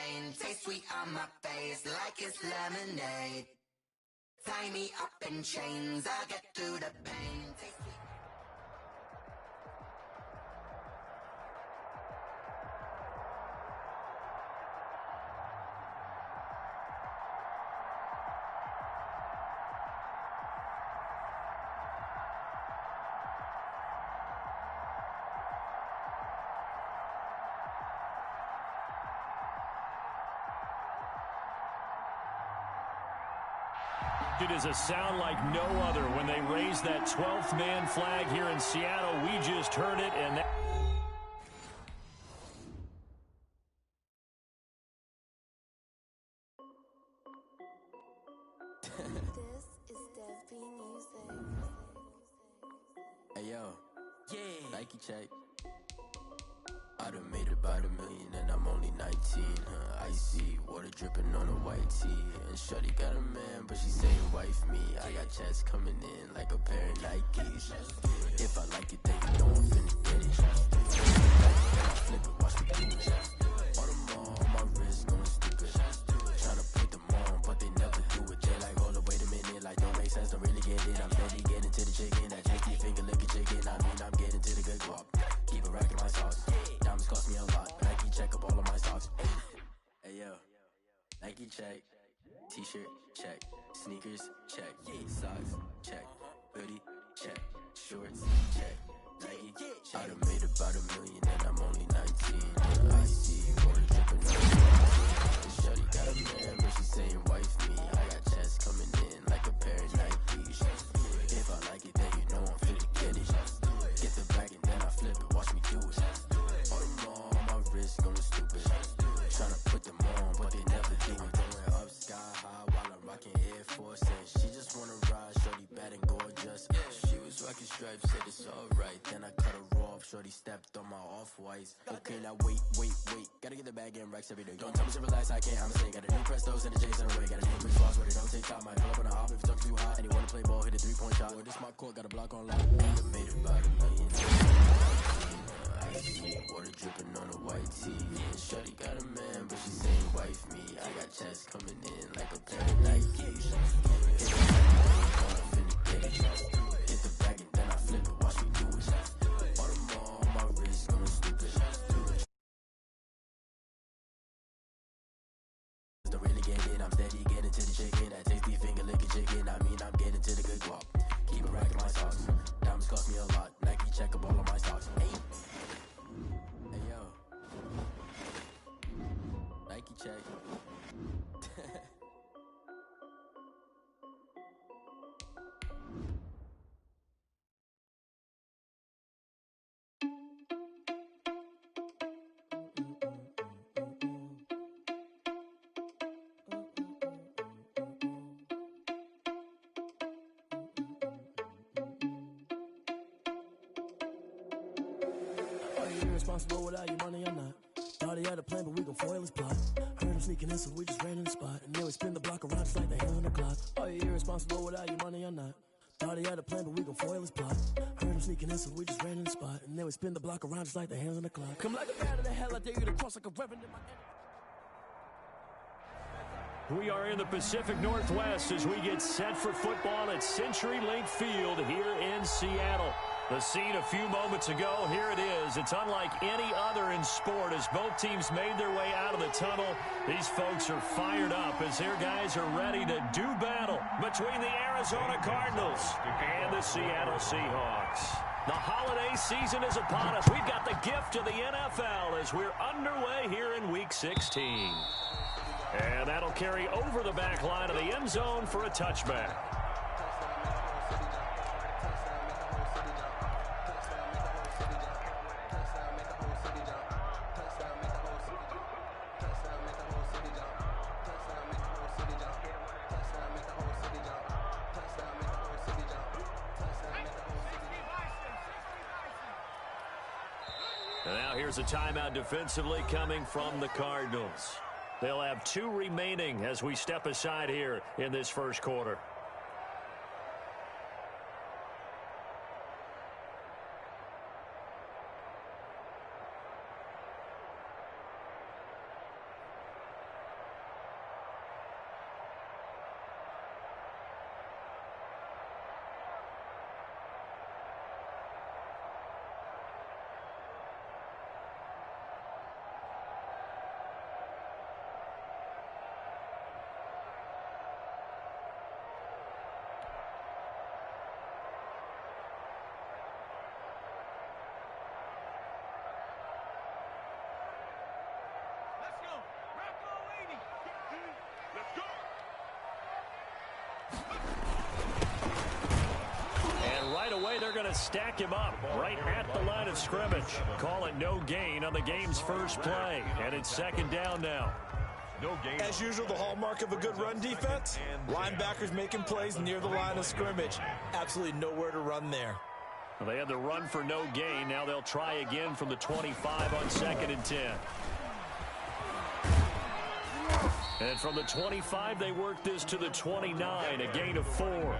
pain. Taste sweet on my face like it's lemonade. Tie me up in chains, I'll get through the pain. Taste sweet. It is a sound like no other when they raise that 12th man flag here in Seattle. We just heard it, and that... This is Dev B Music. Hey yo, yeah, Nike check. I done made about $1 million and I'm only 19. Icy water dripping on a white tee. And shorty got a man, but she saying wife me. I got checks coming in like a pair of Nikes. If I like it, then you know I'm finna get it. Flip it, watch me do it. All them on my wrist going stupid. Tryna put them on, but they never do it. They like, hold up, wait a minute, like don't make sense, don't really get it. I'm steady getting to the chicken, that tasty finger licking chicken. I mean, I'm getting to the good guap. Keep it racking my sauce. Diamonds cost me a lot. Nike check up all of my stocks. Hey yo, Nike check. T-shirt check. Sneakers check. Socks check. Hoodie check. Shorts check. Nike check. I done made about $1 million and I'm only 19. I see water dripping on me. Shorty got a man, but she saying wife me. I got checks coming in like a pair of Nikes. If I like it, then you know I'm finna get it. Get the bag and then I flip it. Watch me do it. All them on my wrist going stupid. Tryna put them on, but they never do it. Going up sky high while I'm rocking Air Force. And she just wanna ride, shorty bad and gorgeous. She was rocking stripes, said it's alright. Then I cut her off, shorty stepped on my off-whites. Okay, now wait. Gotta get the bag and racks every day. Don't tell me to relax, I can't, I'm saying. Got a new Prestos and a J's in the way. Got a new Chris Foss, but it don't take time. Might pull up on a hop if it's too hot. And he wanna play ball, hit a 3-point shot. Or this my court, got a block on lock. I made about $1 million. Water dripping on a white tee. And shorty got a man, but she saying wife me. I got checks coming in like a pair of Nikes. Hit the bag and then I flip it. Watch me do it. All them on my wrist going stupid. Don't really get it. I'm steady getting to the chicken. That tasty finger licking chicken. I mean, I'm getting to the good guap. Keep it racking my sauce. Diamonds cost me a lot. Nike check up all of my stocks. Hey yo, Nike check. Are you irresponsible without your money or not? Thought he had a plan, but we gon' foil his plot. Heard him sneaking in, so we just ran in the spot. And then we spin the block around just like the hands on the clock. Are you irresponsible without your money or not? Thought he had a plan, but we gon' foil his plot. Heard him sneaking in, so we just ran in the spot. And then we spin the block around just like the hands on the clock. Come like a bat of the hell, I dare you to cross like a reverend in my We are in the Pacific Northwest as we get set for football at CenturyLink Field here in Seattle. The scene a few moments ago, here it is. It's unlike any other in sport as both teams made their way out of the tunnel. These folks are fired up as their guys are ready to do battle between the Arizona Cardinals and the Seattle Seahawks. The holiday season is upon us. We've got the gift of the NFL as we're underway here in Week 16. And that'll carry over the back line of the end zone for a touchback. And now here's a timeout defensively coming from the Cardinals. They'll have 2 remaining as we step aside here in this first quarter. stack him up right at the line of scrimmage. Call it no gain on the game's first play. And it's second down now. As usual, the hallmark of a good run defense, linebackers making plays near the line of scrimmage. Absolutely nowhere to run there. Well, they had the run for no gain. Now they'll try again from the 25 on 2nd and 10. And from the 25, they work this to the 29, a gain of 4.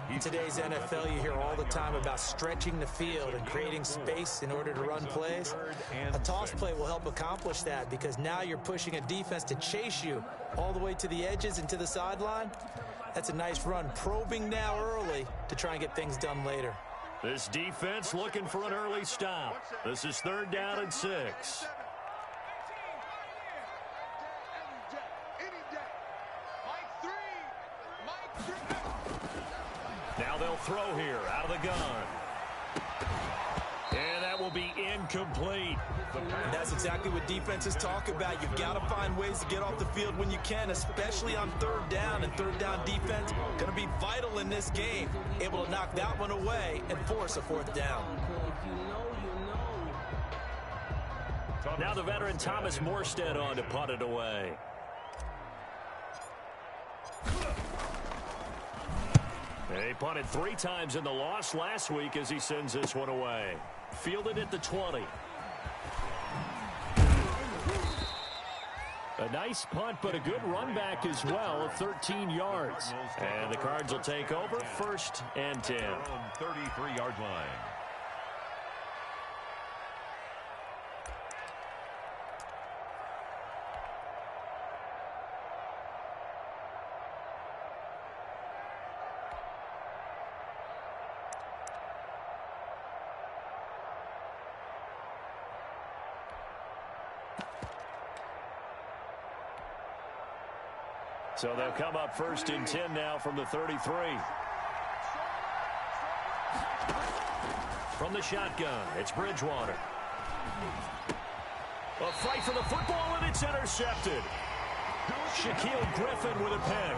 In today's NFL, you hear all the time about stretching the field and creating space in order to run plays. A toss play will help accomplish that because now you're pushing a defense to chase you all the way to the edges and to the sideline. That's a nice run, probing now early to try and get things done later. This defense looking for an early stop. This is 3rd down and 6. Now they'll throw here out of the gun. And that will be incomplete. And that's exactly what defenses talk about. You've got to find ways to get off the field when you can, especially on 3rd down. And 3rd down defense going to be vital in this game. Able to knock that one away and force a 4th down. Now the veteran Thomas Morstead on to punt it away. They punted 3 times in the loss last week as he sends this one away. Fielded at the 20. A nice punt, but a good run back as well of 13 yards. And the Cards will take over 1st and 10. 33-yard line. So they'll come up 1st and 10 now from the 33. From the shotgun, it's Bridgewater. A fight for the football, and it's intercepted. Shaquille Griffin with a pick.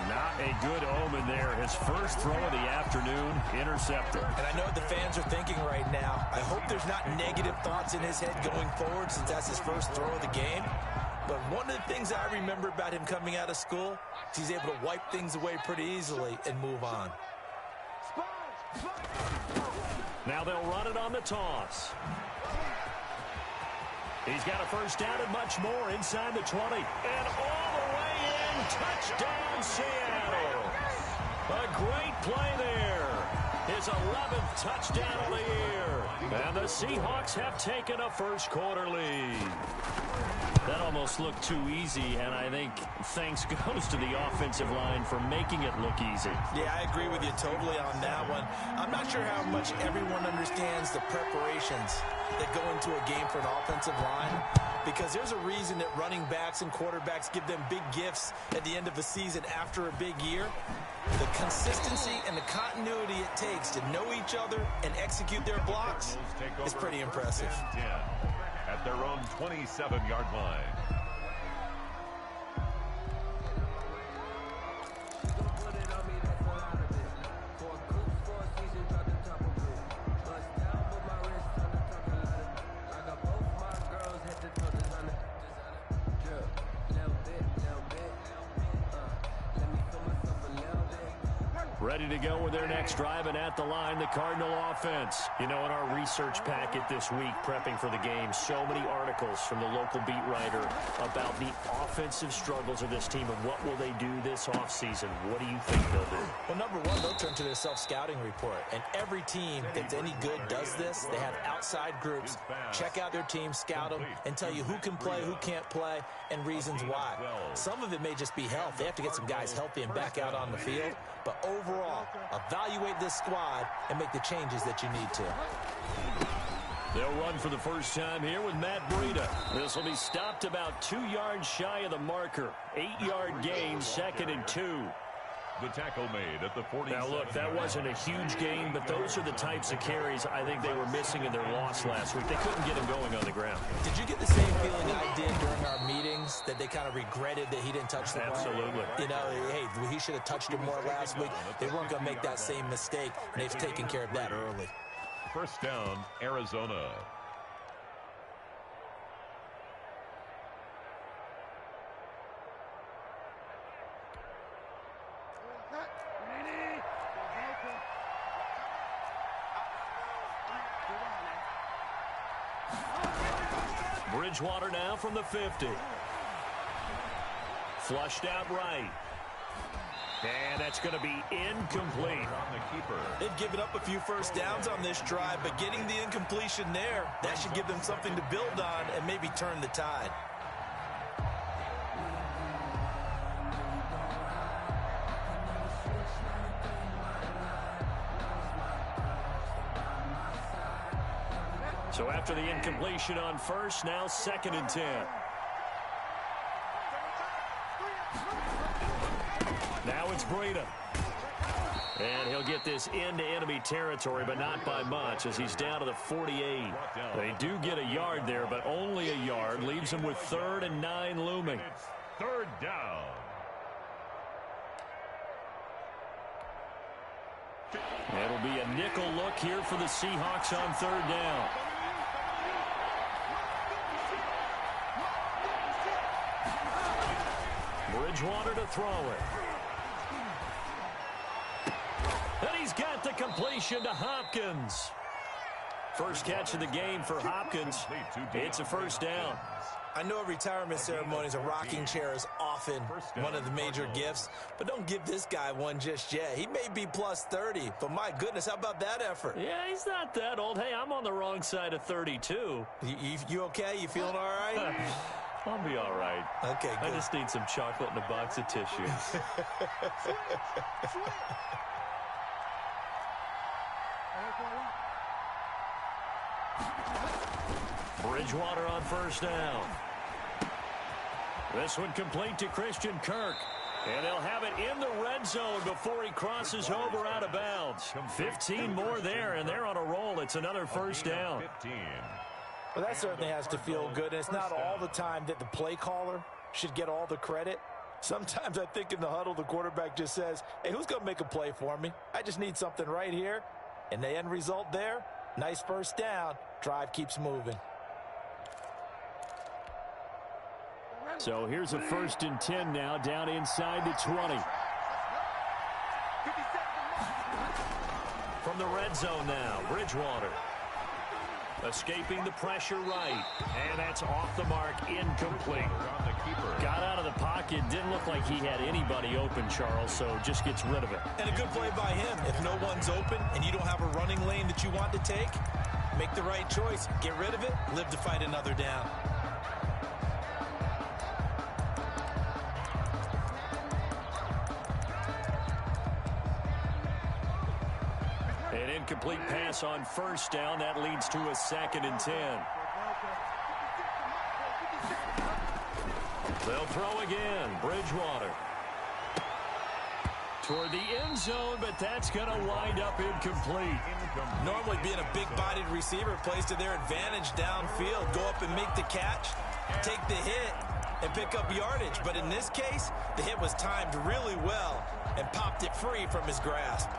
Not a good omen there. His first throw of the afternoon, intercepted. And I know what the fans are thinking right now. I hope there's not negative thoughts in his head going forward since that's his first throw of the game. But one of the things I remember about him coming out of school is he's able to wipe things away pretty easily and move on. Now they'll run it on the toss. He's got a first down and much more inside the 20. And all the way in, touchdown Seattle. A great play there. His 11th touchdown of the year. And the Seahawks have taken a first quarter lead. That almost looked too easy, and I think thanks goes to the offensive line for making it look easy. Yeah, I agree with you totally on that one. I'm not sure how much everyone understands the preparations that go into a game for an offensive line, because there's a reason that running backs and quarterbacks give them big gifts at the end of the season after a big year. The consistency and the continuity it takes to know each other and execute their blocks is pretty impressive. At their own 27-yard line. Ready to go with their next drive, and at the line, the Cardinal offense. You know, in our research packet this week, prepping for the game, so many articles from the local beat writer about the offensive struggles of this team and what will they do this offseason. What do you think they'll do? Well, number one, they'll turn to their self-scouting report. And every team that's any good does this. They have outside groups. Check out their team, scout them, and tell you who can play, who can't play, and reasons why. Some of it may just be health. They have to get some guys healthy and back out on the field. But overall, evaluate this squad and make the changes that you need to. They'll run for the first time here with Matt Breida. This will be stopped about 2 yards shy of the marker. 8-yard gain, 2nd and 2. The tackle made at the 47. Now, look, that wasn't a huge gain, but those are the types of carries I think they were missing in their loss last week. They couldn't get him going on the ground. Did you get the same feeling I did during our meetings, that they kind of regretted that he didn't touch the ball? Absolutely. You know, hey, he should have touched it more last week. They weren't going to make that same mistake, and they've taken care of that early. First down, Arizona. Bridgewater now from the 50. Flushed out right. And that's going to be incomplete. On the keeper. They've given up a few first downs on this drive, but getting the incompletion there, that should give them something to build on and maybe turn the tide. So after the incompletion on first, now 2nd and 10. Now it's Breida. And he'll get this into enemy territory, but not by much, as he's down to the 48. They do get a yard there, but only a yard. Leaves him with 3rd and 9 looming. It's 3rd down. It'll be a nickel look here for the Seahawks on 3rd down. Bridgewater to throw it. And he's got the completion to Hopkins. First catch of the game for Hopkins. It's a first down. I know at retirement ceremonies, a rocking chair is often one of the major gifts, but don't give this guy one just yet. He may be plus 30, but my goodness, how about that effort? Yeah, he's not that old. Hey, I'm on the wrong side of 32. You okay? You feeling all right? I'll be all right. Okay, good. I just need some chocolate and a box of tissues. Bridgewater on first down. This one complete to Christian Kirk. And they'll have it in the red zone before he crosses over out of bounds. 15 more there, and they're on a roll. It's another first down. 15. Well, that certainly has to feel good. And it's not all the time that the play caller should get all the credit. Sometimes I think in the huddle, the quarterback just says, hey, who's going to make a play for me? I just need something right here. And the end result there, nice first down. Drive keeps moving. So here's a 1st and 10 now, down inside the 20. From the red zone now, Bridgewater. Escaping the pressure right. And that's off the mark, incomplete. Got out of the pocket, didn't look like he had anybody open, Charles, so just gets rid of it. And a good play by him. If no one's open and you don't have a running lane that you want to take, make the right choice. Get rid of it, live to fight another down. An incomplete pass on first down. That leads to a 2nd and 10. They'll throw again. Bridgewater. Toward the end zone, but that's going to wind up incomplete. Normally being a big-bodied receiver plays to their advantage downfield. Go up and make the catch, take the hit, and pick up yardage. But in this case, the hit was timed really well and popped it free from his grasp.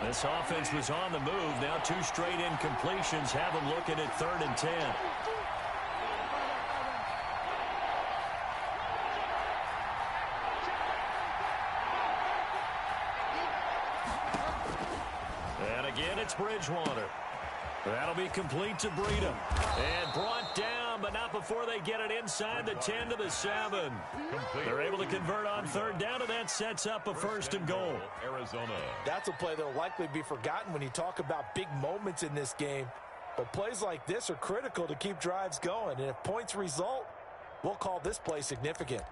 This offense was on the move. Now 2 straight incompletions have them looking at 3rd and 10. And again, it's Bridgewater. That'll be complete to Breida. And brought down, but not before they get it inside the 10 to the 7. They're able to convert on 3rd down, and that sets up a 1st and goal. Arizona. That's a play that will likely be forgotten when you talk about big moments in this game. But plays like this are critical to keep drives going. And if points result, we'll call this play significant.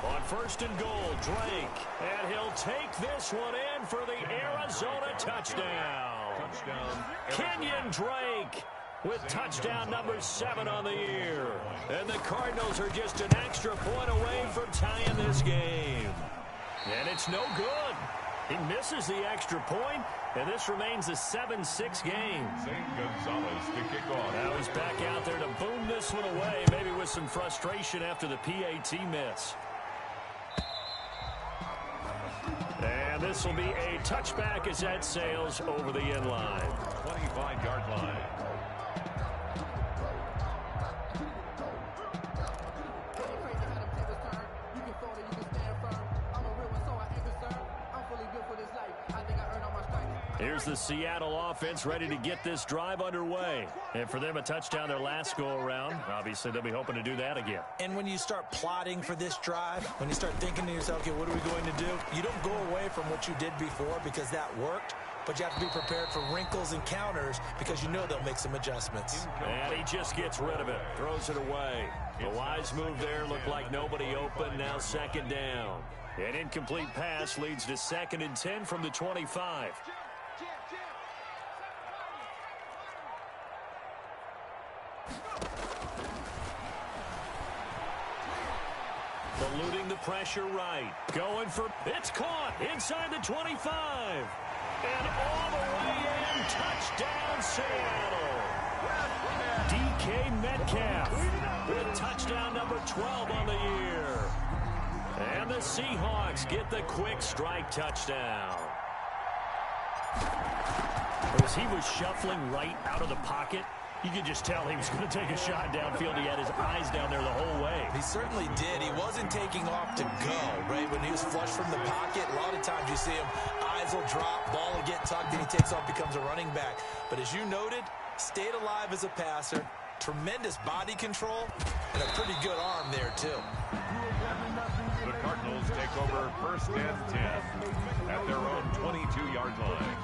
On first and goal. Drake. And he'll take this one in for the Arizona touchdown. Kenyon Drake with touchdown number 7 on the year. And the Cardinals are just an extra point away from tying this game. And it's no good. He misses the extra point, and this remains a 7-6 game. St. Gonzalez to kick off. Now he's back out there to boom this one away, maybe with some frustration after the PAT miss. And this will be a touchback as that sails over the end line. 25-yard line. Here's the Seattle offense ready to get this drive underway. And for them, a touchdown their last go-around. Obviously, they'll be hoping to do that again. And when you start plotting for this drive, when you start thinking to yourself, okay, what are we going to do? You don't go away from what you did before because that worked, but you have to be prepared for wrinkles and counters because you know they'll make some adjustments. And he just gets rid of it, throws it away. A wise move there, looked like nobody open, now second down. An incomplete pass leads to 2nd and 10 from the 25. Eluding the pressure right. Going for, it's caught inside the 25. And all the way in, touchdown Seattle. DK Metcalf with touchdown number 12 on the year. And the Seahawks get the quick strike touchdown. As he was shuffling right out of the pocket, you could just tell he was going to take a shot downfield. He had his eyes down there the whole way. He certainly did. He wasn't taking off to go, right? When he was flush from the pocket, a lot of times you see him, eyes will drop, ball will get tucked, and he takes off, becomes a running back. But as you noted, stayed alive as a passer, tremendous body control, and a pretty good arm there, too. The Cardinals take over 1st and 10 at their own 22-yard line.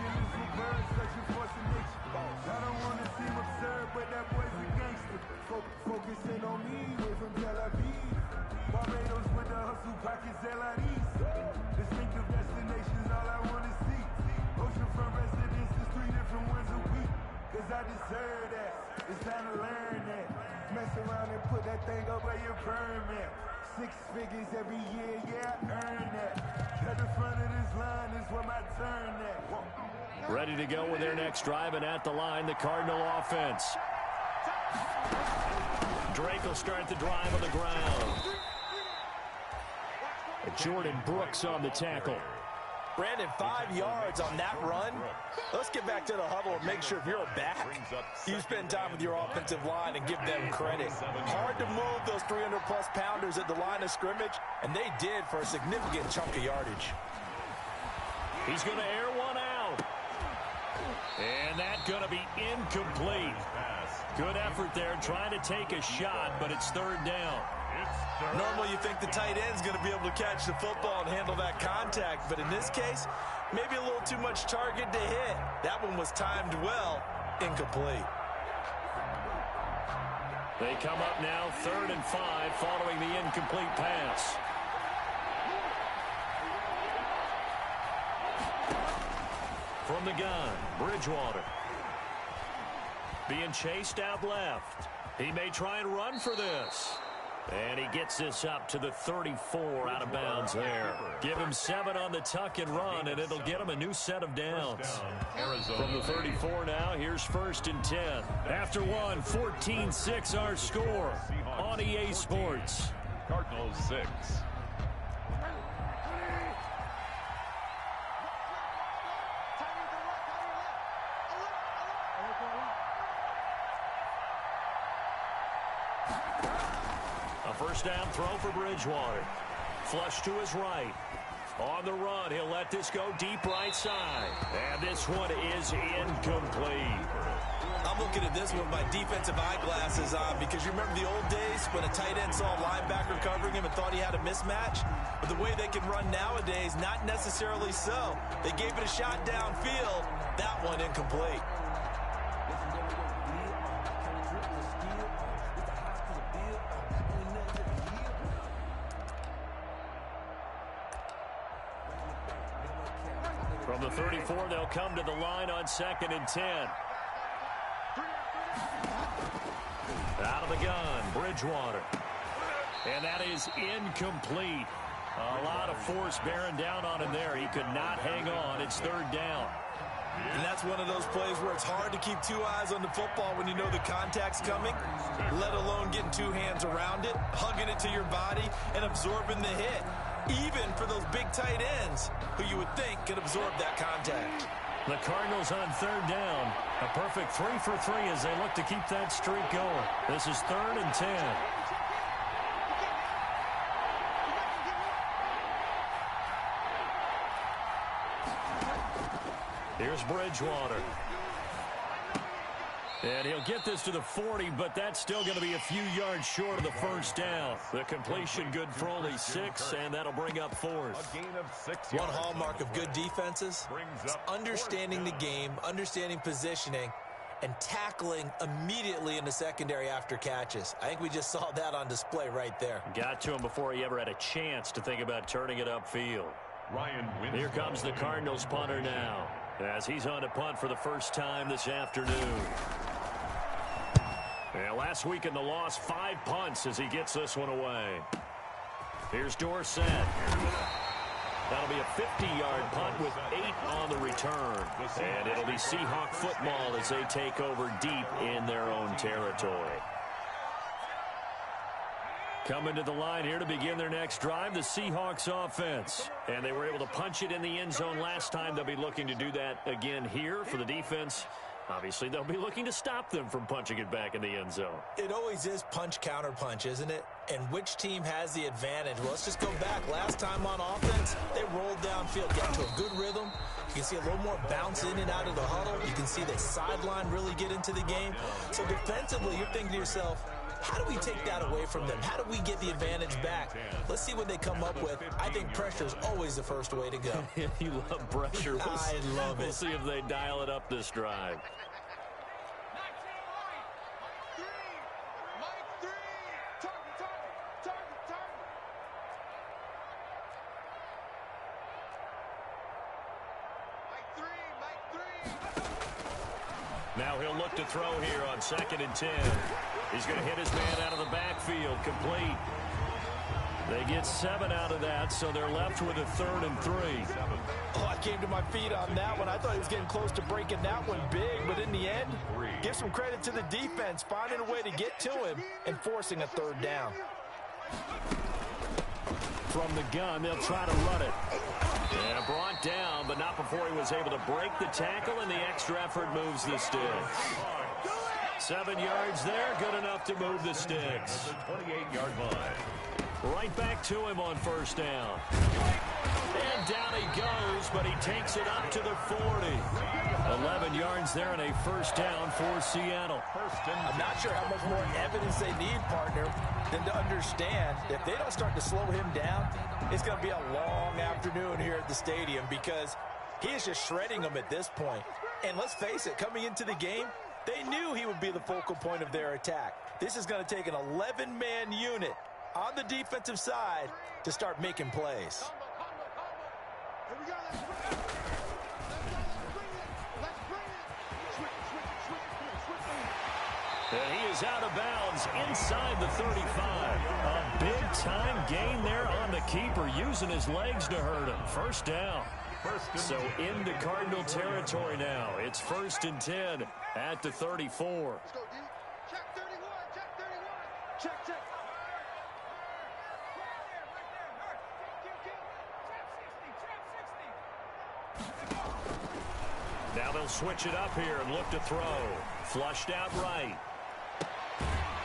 I don't want to seem absurd, but that boy's a gangster. Focusing on me, way from Tel Aviv. Barbados with the hustle, pockets LIDs. Distinctive destinations, all I want to see. Oceanfront residences, 3 different ones a week. Cause I deserve that. It's time to learn that. Mess around and put that thing up where your permit. 6 figures every year, yeah, I earn that. At the front of this line is where my turn at. Ready to go with their next drive, and at the line, the Cardinal offense. Drake will start the drive on the ground. Jordan Brooks on the tackle. Brandon, 5 yards on that run. Let's get back to the huddle and make sure if you're a back, you spend time with your offensive line and give them credit. Hard to move those 300-plus pounders at the line of scrimmage, and they did for a significant chunk of yardage. He's going to air one out. And that's going to be incomplete. Good effort there, trying to take a shot, but it's 3rd down. Normally you think the tight end's going to be able to catch the football and handle that contact, but in this case, maybe a little too much target to hit. That one was timed well, incomplete. They come up now 3rd and 5 following the incomplete pass. From the gun, Bridgewater. Being chased out left. He may try and run for this. And he gets this up to the 34 out of bounds there. Give him 7 on the tuck and run, and it'll get him a new set of downs. From the 34 now, here's 1st and 10. After one, 14-6 our score on EA Sports. Cardinals 6. First down throw for Bridgewater. Flush to his right. On the run, he'll let this go deep right side. And this one is incomplete. I'm looking at this one with my defensive eyeglasses on because you remember the old days when a tight end saw a linebacker covering him and thought he had a mismatch? But the way they can run nowadays, not necessarily so. They gave it a shot downfield. That one incomplete. From the 34, they'll come to the line on 2nd and 10. Out of the gun, Bridgewater. And that is incomplete. A lot of force bearing down on him there. He could not hang on. It's 3rd down. And that's one of those plays where it's hard to keep 2 eyes on the football when you know the contact's coming, let alone getting 2 hands around it, hugging it to your body, and absorbing the hit, even for those big tight ends who you would think could absorb that contact. The Cardinals on 3rd down. A perfect 3 for 3 as they look to keep that streak going. This is 3rd and 10. Here's Bridgewater. And he'll get this to the 40, but that's still going to be a few yards short of the 1st down. The completion good for only 6, and that'll bring up 4th. One hallmark of good defenses is understanding the game, understanding positioning, and tackling immediately in the secondary after catches. I think we just saw that on display right there. Got to him before he ever had a chance to think about turning it upfield. Here comes the Cardinals punter now, as he's on to punt for the first time this afternoon. And last week in the loss, 5 punts as he gets this one away. Here's Dorsett. That'll be a 50-yard punt with 8 on the return. And it'll be Seahawk football as they take over deep in their own territory. Coming to the line here to begin their next drive, the Seahawks offense. And they were able to punch it in the end zone last time. They'll be looking to do that again here for the defense. Obviously, they'll be looking to stop them from punching it back in the end zone. It always is punch-counter-punch, isn't it? And which team has the advantage? Well, let's just go back. Last time on offense, they rolled downfield, got into a good rhythm. You can see a little more bounce in and out of the huddle. You can see the sideline really get into the game. So defensively, you're thinking to yourself, how do we take that away from them? How do we get the advantage back? Let's see what they come up with. I think pressure is always the first way to go. You love pressure. I love it. We'll see if they dial it up this drive. Now he'll look to throw here on 2nd and 10. He's going to hit his man out of the backfield, complete. They get 7 out of that, so they're left with a 3rd and 3. Oh, I came to my feet on that one. I thought he was getting close to breaking that one big, but in the end, give some credit to the defense, finding a way to get to him and forcing a 3rd down. From the gun, they'll try to run it. And brought down, but not before he was able to break the tackle, and the extra effort moves the sticks. 7 yards there, good enough to move the sticks. 28-yard line. Right back to him on 1st down. And down he goes, but he takes it up to the 40. 11 yards there and a 1st down for Seattle. I'm not sure how much more evidence they need, partner, than to understand that if they don't start to slow him down, it's going to be a long afternoon here at the stadium because he is just shredding them at this point. And let's face it, coming into the game, they knew he would be the focal point of their attack. This is going to take an 11-man unit on the defensive side to start making plays. And he is out of bounds inside the 35. A big-time gain there on the keeper, using his legs to hurt him. 1st down. So into Cardinal territory now. It's 1st and 10 at the 34. Let's go, D. Check 31, check 31. Check, check. Now they'll switch it up here and look to throw. Flushed out right.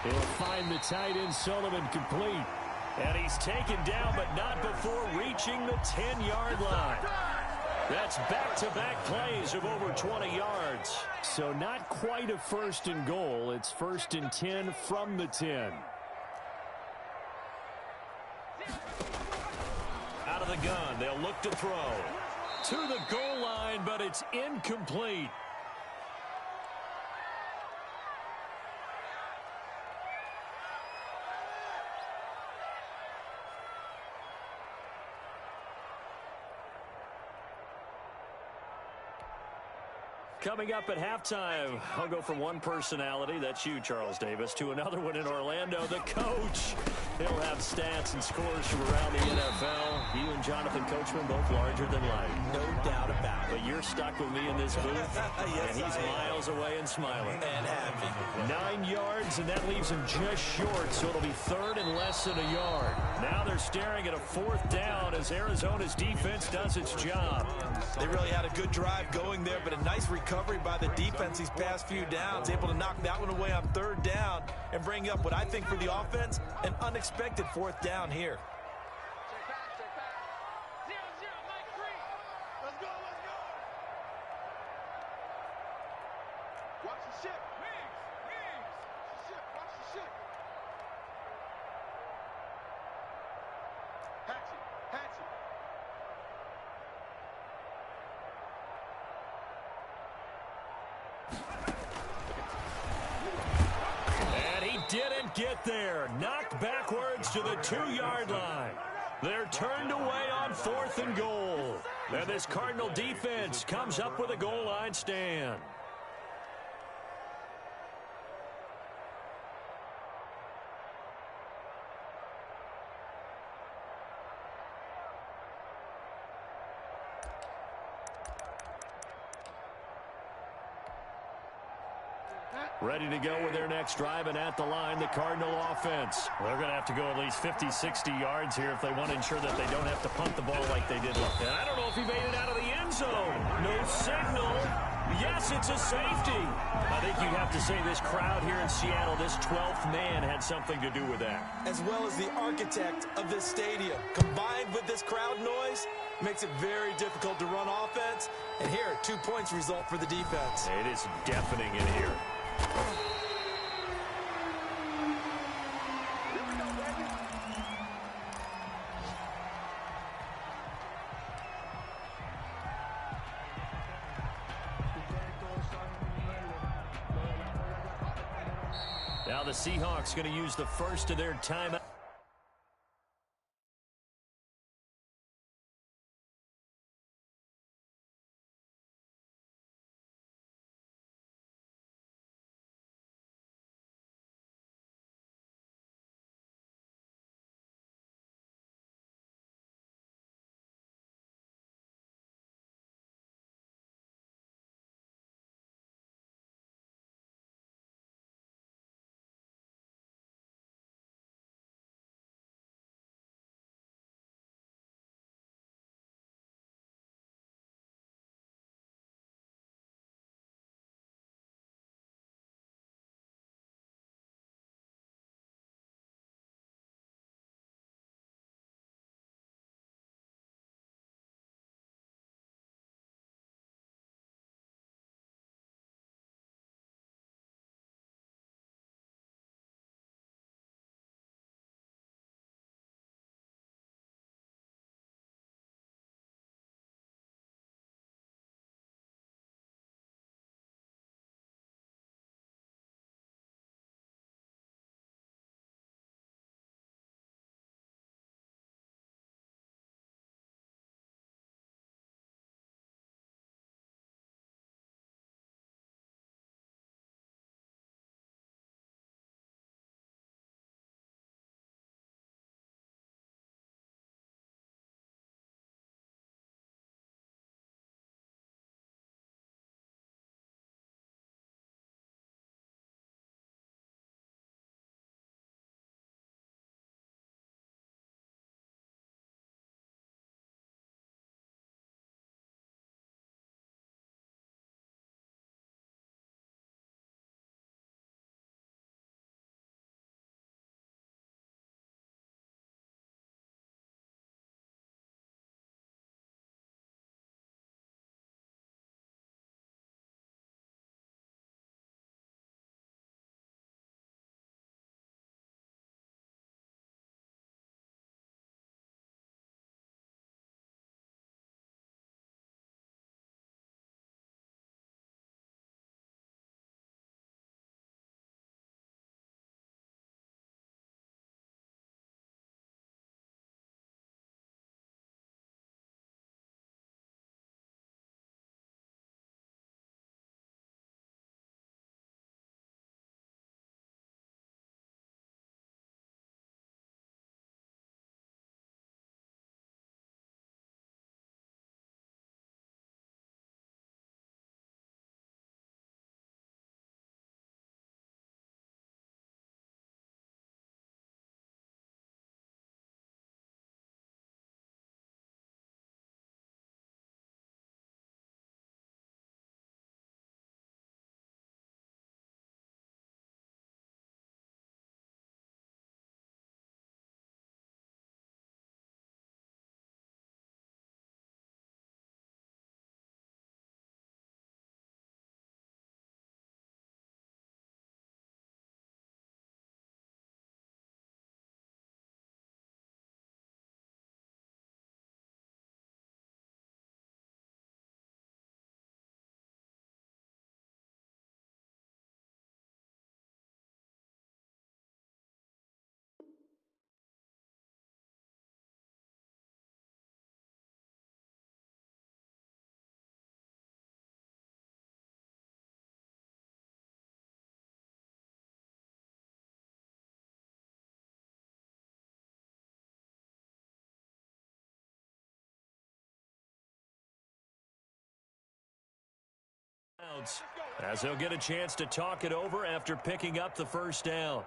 He'll find the tight end Sullivan complete. And he's taken down, but not before reaching the 10-yard line. That's back-to-back plays of over 20 yards. So not quite a 1st and goal. It's 1st and 10 from the 10. Out of the gun, they'll look to throw. To the goal line, but it's incomplete. Coming up at halftime, I'll go from one personality, that's you, Charles Davis, to another one in Orlando, the coach. He'll have stats and scores from around the NFL. You and Jonathan Coachman both larger than life. No doubt about it. But you're stuck with me in this booth, yes, and he's miles away and smiling. And happy. 9 yards, and that leaves him just short, so it'll be third and less than a yard. Now they're staring at a fourth down as Arizona's defense does its job. They really had a good drive going there, but a nice recovery by the defense these past few downs. Able to knock that one away on third down and bring up what I think for the offense, an unexpected fourth down here. And he didn't get there. Knocked backwards to the 2-yard line. They're turned away on 4th and goal. And this Cardinal defense comes up with a goal line stand. Ready to go with their next drive, and at the line, the Cardinal offense. They're going to have to go at least 50, 60 yards here if they want to ensure that they don't have to punt the ball like they did. And I don't know if he made it out of the end zone. No signal. Yes, it's a safety. I think you'd have to say this crowd here in Seattle, this 12th man, had something to do with that. As well as the architect of this stadium. Combined with this crowd noise, makes it very difficult to run offense. And here, 2 points result for the defense. It is deafening in here. Now the Seahawks going to use the first of their timeouts. timeouts, as they'll get a chance to talk it over after picking up the first down.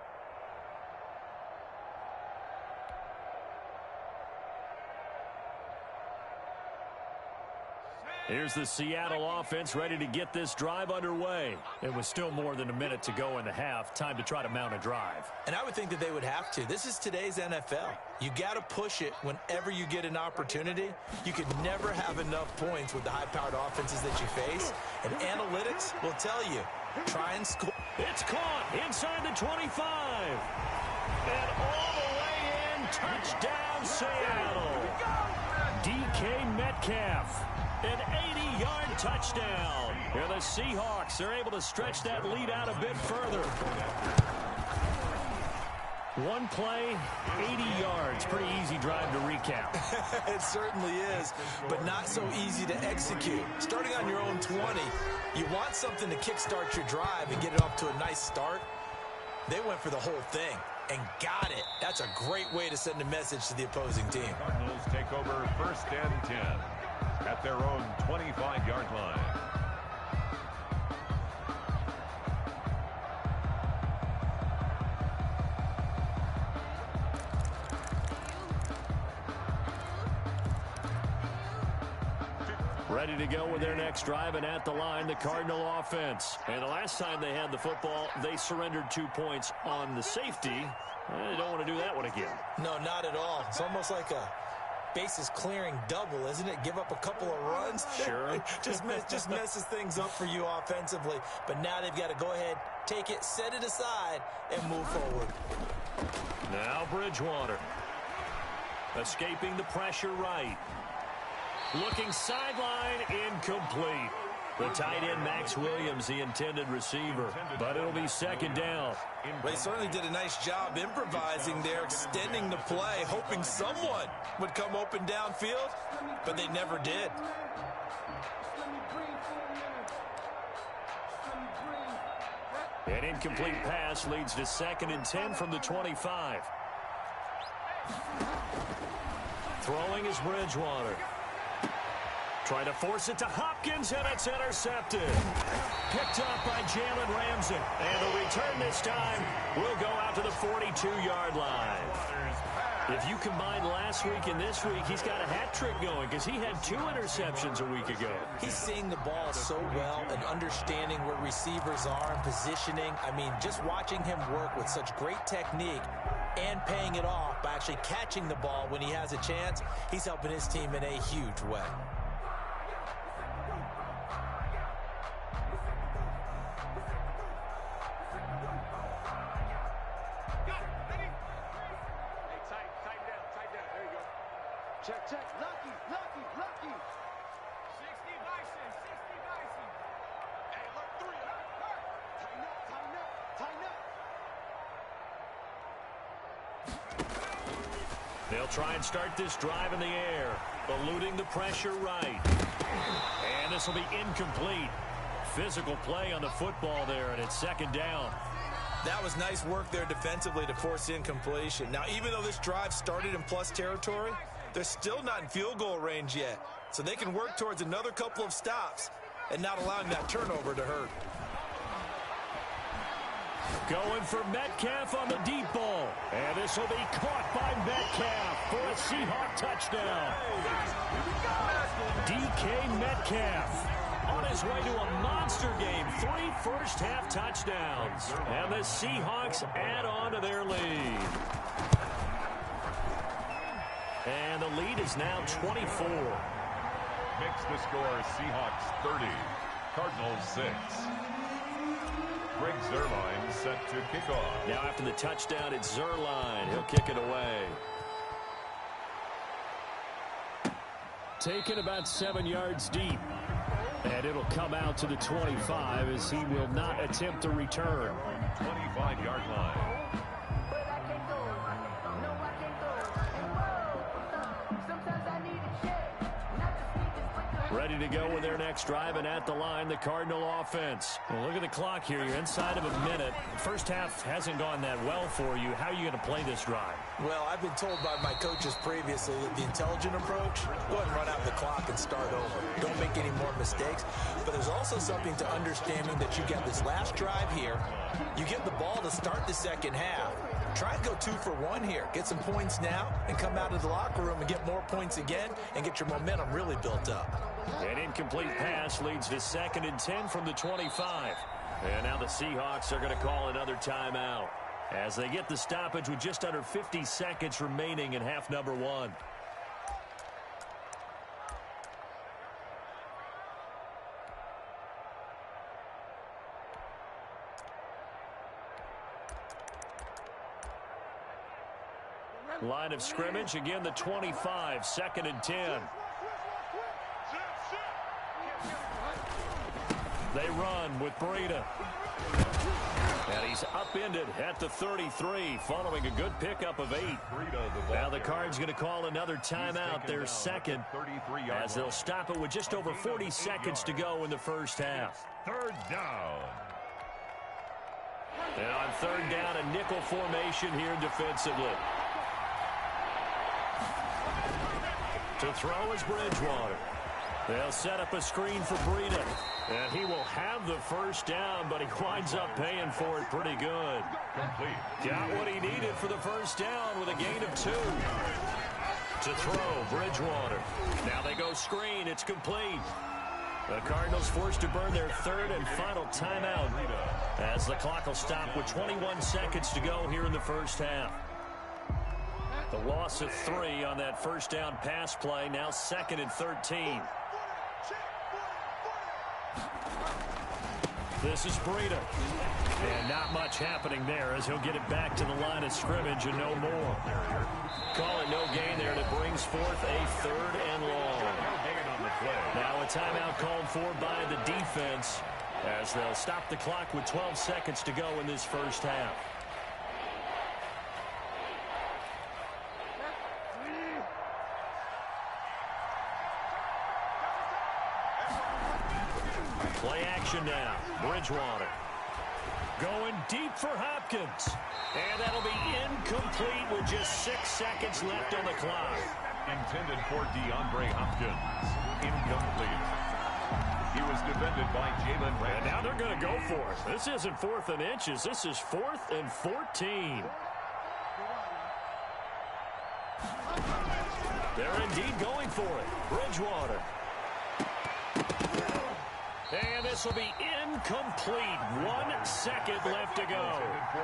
Here's the Seattle offense ready to get this drive underway. It was still more than a minute to go in the half. Time to try to mount a drive. And I would think that they would have to. This is today's NFL. You got to push it whenever you get an opportunity. You could never have enough points with the high-powered offenses that you face. And analytics will tell you, try and score. It's caught inside the 25. And all the way in, touchdown Seattle. DK Metcalf. An 80-yard touchdown. And the Seahawks are able to stretch that lead out a bit further. One play, 80 yards. Pretty easy drive to recap. It certainly is, but not so easy to execute. Starting on your own 20, you want something to kickstart your drive and get it off to a nice start. They went for the whole thing and got it. That's a great way to send a message to the opposing team. Cardinals take over 1st and 10 at their own 25-yard line. Ready to go with their next drive, and at the line, the Cardinal offense. And the last time they had the football, they surrendered 2 points on the safety. They don't want to do that one again. No, not at all. It's almost like a bases clearing double, isn't it? Give up a couple of runs. Sure. just messes things up for you offensively. But now they've got to go ahead, take it, set it aside, and move forward. Now Bridgewater. Escaping the pressure right. Looking sideline, incomplete. The tight end, Max Williams, the intended receiver. But it'll be second down. They certainly did a nice job improvising there, extending the play, hoping someone would come open downfield, but they never did. An incomplete pass leads to 2nd and 10 from the 25. Throwing is Bridgewater. Trying to force it to Hopkins, and it's intercepted. Picked up by Jalen Ramsey. And the return this time will go out to the 42-yard line. If you combine last week and this week, he's got a hat trick going because he had 2 interceptions a week ago. He's seeing the ball so well and understanding where receivers are and positioning. I mean, just watching him work with such great technique and paying it off by actually catching the ball when he has a chance, he's helping his team in a huge way. Check. Lucky. 60 Bison. Hey, look, 3. Tighten up. They'll try and start this drive in the air, eluding the pressure right. And this will be incomplete. Physical play on the football there, and it's 2nd down. That was nice work there defensively to force incompletion. Now, even though this drive started in plus territory, they're still not in field goal range yet. So they can work towards another couple of stops and not allowing that turnover to hurt. Going for Metcalf on the deep ball. And this will be caught by Metcalf for a Seahawk touchdown. DK Metcalf on his way to a monster game. 3 first-half touchdowns. And the Seahawks add on to their lead. And the lead is now 24. Makes the score Seahawks 30, Cardinals 6. Greg Zuerlein set to kick off. Now after the touchdown, it's Zuerlein. He'll kick it away. Taken about 7 yards deep. And it'll come out to the 25 as he will not attempt to return. 25-yard line. Ready to go with their next drive, and at the line, the Cardinal offense. Well, look at the clock here. You're inside of a minute. First half hasn't gone that well for you. How are you going to play this drive? Well, I've been told by my coaches previously that the intelligent approach, go ahead and run out the clock and start over. Don't make any more mistakes. But there's also something to understanding that you get this last drive here. You get the ball to start the second half. Try and go 2 for 1 here. Get some points now and come out of the locker room and get more points again and get your momentum really built up. An incomplete pass leads to 2nd and 10 from the 25. And now the Seahawks are going to call another timeout as they get the stoppage with just under 50 seconds remaining in half number 1. Line of scrimmage, again the 25, 2nd and 10. They run with Breida. And he's upended at the 33 following a good pickup of 8. Now the Cards going to call another timeout, their second, as they'll stop it with just over 40 seconds to go in the first half. 3rd down. And on 3rd down, a nickel formation here defensively. To throw is Bridgewater. They'll set up a screen for Breida. And he will have the first down, but he winds up paying for it pretty good. Complete. Got what he needed for the first down with a gain of 2. To throw, Bridgewater. Now they go screen. It's complete. The Cardinals forced to burn their 3rd and final timeout as the clock will stop with 21 seconds to go here in the first half. The loss of 3 on that first down pass play, now 2nd and 13. This is Breida. And not much happening there as he'll get it back to the line of scrimmage and no more. Call it no gain there, and it brings forth a 3rd and long. Now a timeout called for by the defense as they'll stop the clock with 12 seconds to go in this first half. Play action now. Bridgewater going deep for Hopkins. And that'll be incomplete with just 6 seconds left on the clock. Intended for DeAndre Hopkins. Incomplete. He was defended by Jalen Ramsey. And now they're going to go for it. This isn't 4th and inches. This is 4th and 14. They're indeed going for it. Bridgewater. And this will be incomplete. 1 second left to go.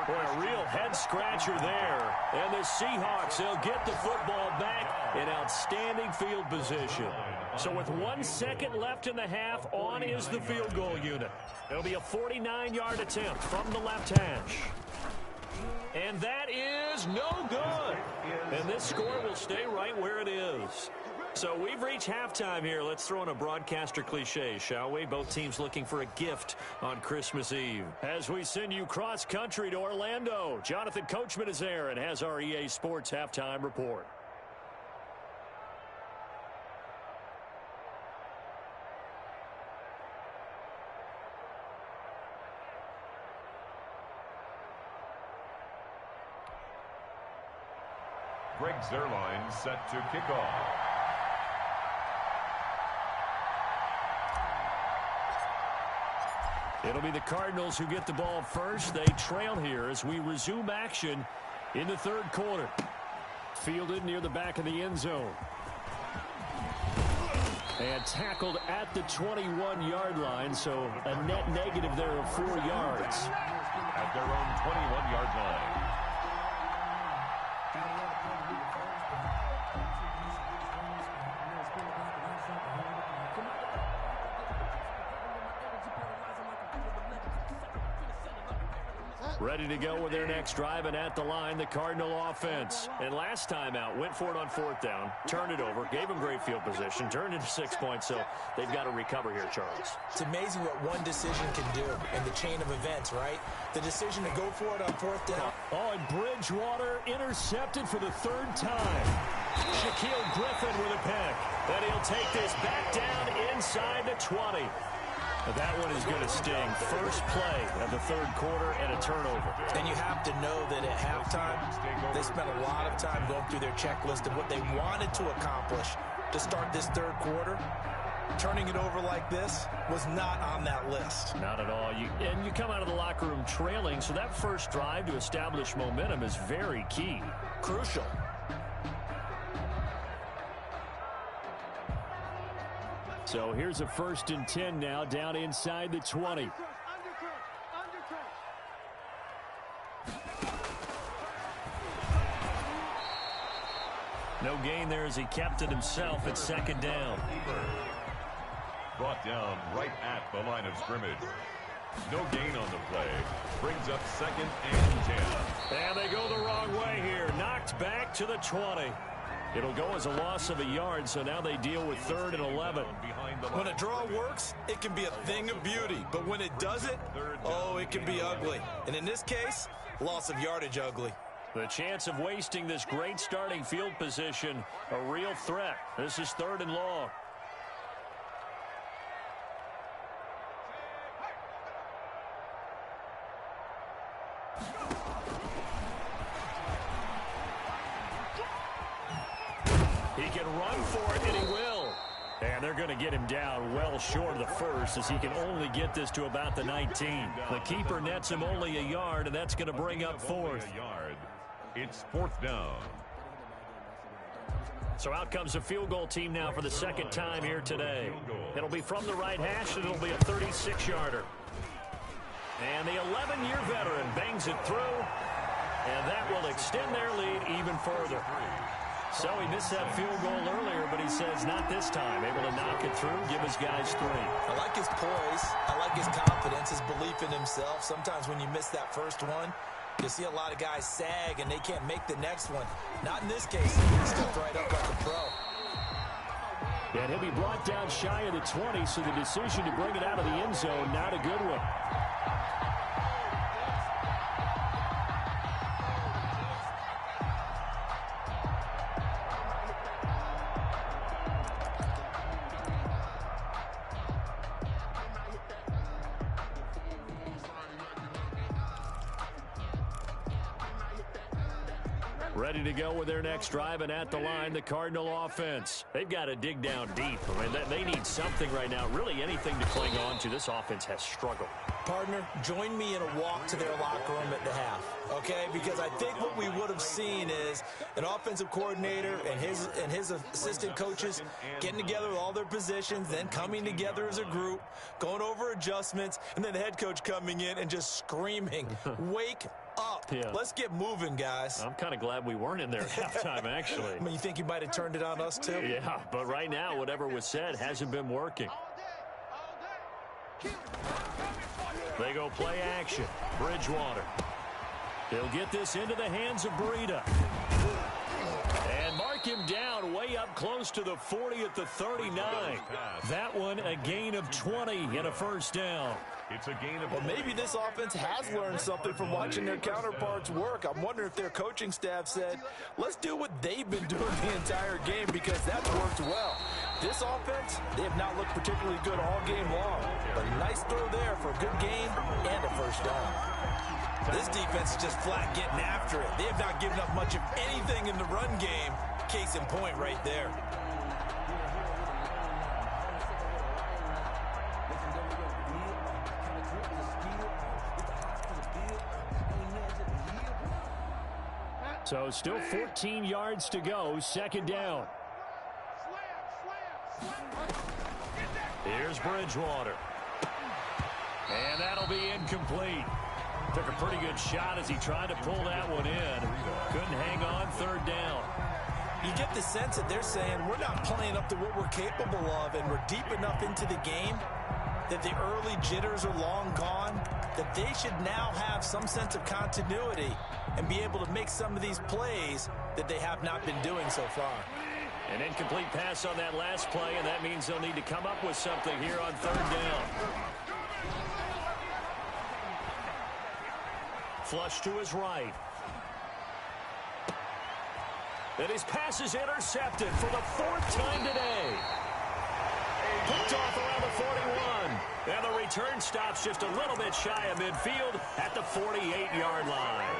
Boy, a real head-scratcher there. And the Seahawks, they'll get the football back in outstanding field position. So with 1 second left in the half, on is the field goal unit. It'll be a 49-yard attempt from the left hash. And that is no good. And this score will stay right where it is. So we've reached halftime here. Let's throw in a broadcaster cliche, shall we? Both teams looking for a gift on Christmas Eve. As we send you cross-country to Orlando, Jonathan Coachman is there and has our EA Sports halftime report. Greg Zuerlein set to kick off. It'll be the Cardinals who get the ball first. They trail here as we resume action in the 3rd quarter. Fielded near the back of the end zone. And tackled at the 21-yard line, so a net negative there of 4 yards. At their own 21-yard line. Ready to go with their next drive, and at the line, the Cardinal offense. And last time out, went for it on 4th down, turned it over, gave them great field position, turned into 6 points, so they've got to recover here, Charles. It's amazing what one decision can do in the chain of events, right? The decision to go for it on 4th down. Oh, and Bridgewater intercepted for the 3rd time. Shaquille Griffin with a pick. And he'll take this back down inside the 20. That one is going to sting. First play of the third quarter and a turnover. And you have to know that at halftime, they spent a lot of time going through their checklist of what they wanted to accomplish to start this third quarter. Turning it over like this was not on that list. Not at all. And you come out of the locker room trailing, so that first drive to establish momentum is very key. Crucial. So here's a 1st and 10 now, down inside the 20. No gain there as he kept it himself at 2nd down. Brought down right at the line of scrimmage. No gain on the play. Brings up 2nd and 10. And they go the wrong way here. Knocked back to the 20. It'll go as a loss of a yard, so now they deal with 3rd and 11. When a draw works, it can be a thing of beauty. But when it doesn't, oh, it can be ugly. And in this case, loss of yardage ugly. The chance of wasting this great starting field position, a real threat. This is 3rd and long. He can run for it, and he will. And they're going to get him down well short of the first as he can only get this to about the 19. The keeper nets him only a yard, and that's going to bring up 4th. It's 4th down. So out comes the field goal team now for the 2nd time here today. It'll be from the right hash, and it'll be a 36-yarder. And the 11-year veteran bangs it through, and that will extend their lead even further. So he missed that field goal earlier, but he says not this time. Able to knock it through, give his guys 3. I like his poise. I like his confidence, his belief in himself. Sometimes when you miss that first one, you see a lot of guys sag and they can't make the next one. Not in this case. He stepped right up like a pro. And he'll be brought down shy of the 20, so the decision to bring it out of the end zone, not a good one. Ready to go with their next drive, and at the line, the Cardinal offense. They've got to dig down deep. I mean, they need something right now, really anything to cling on to. This offense has struggled. Partner, join me in a walk to their locker room at the half, okay? Because I think what we would have seen is an offensive coordinator and his assistant coaches getting together with all their positions, then coming together as a group, going over adjustments, and then the head coach coming in and just screaming, wake up. Yeah. Let's get moving, guys. I'm kind of glad we weren't in there at halftime, actually. I mean, you think he might have turned it on us, too? Yeah, but right now, whatever was said hasn't been working. They go play action. Bridgewater. He'll get this into the hands of Breida. And mark him down way up close to the 40 at the 39. That one a gain of 20 and a 1st down. It's a gain of... Well, maybe this offense has learned something from watching their counterparts work. I'm wondering if their coaching staff said, let's do what they've been doing the entire game, because that's worked well. This offense, they have not looked particularly good all game long. But a nice throw there for a good gain and a 1st down. This defense is just flat getting after it. They have not given up much of anything in the run game. Case in point right there. So still 14 yards to go, 2nd down. Here's Bridgewater. And that'll be incomplete. Took a pretty good shot as he tried to pull that one in. Couldn't hang on, 3rd down. You get the sense that they're saying we're not playing up to what we're capable of, and we're deep enough into the game that the early jitters are long gone, that they should now have some sense of continuity and be able to make some of these plays that they have not been doing so far. An incomplete pass on that last play, and that means they'll need to come up with something here on 3rd down. Flush to his right. And his pass is intercepted for the 4th time today. Picked off around the 41. And the return stops just a little bit shy of midfield at the 48-yard line.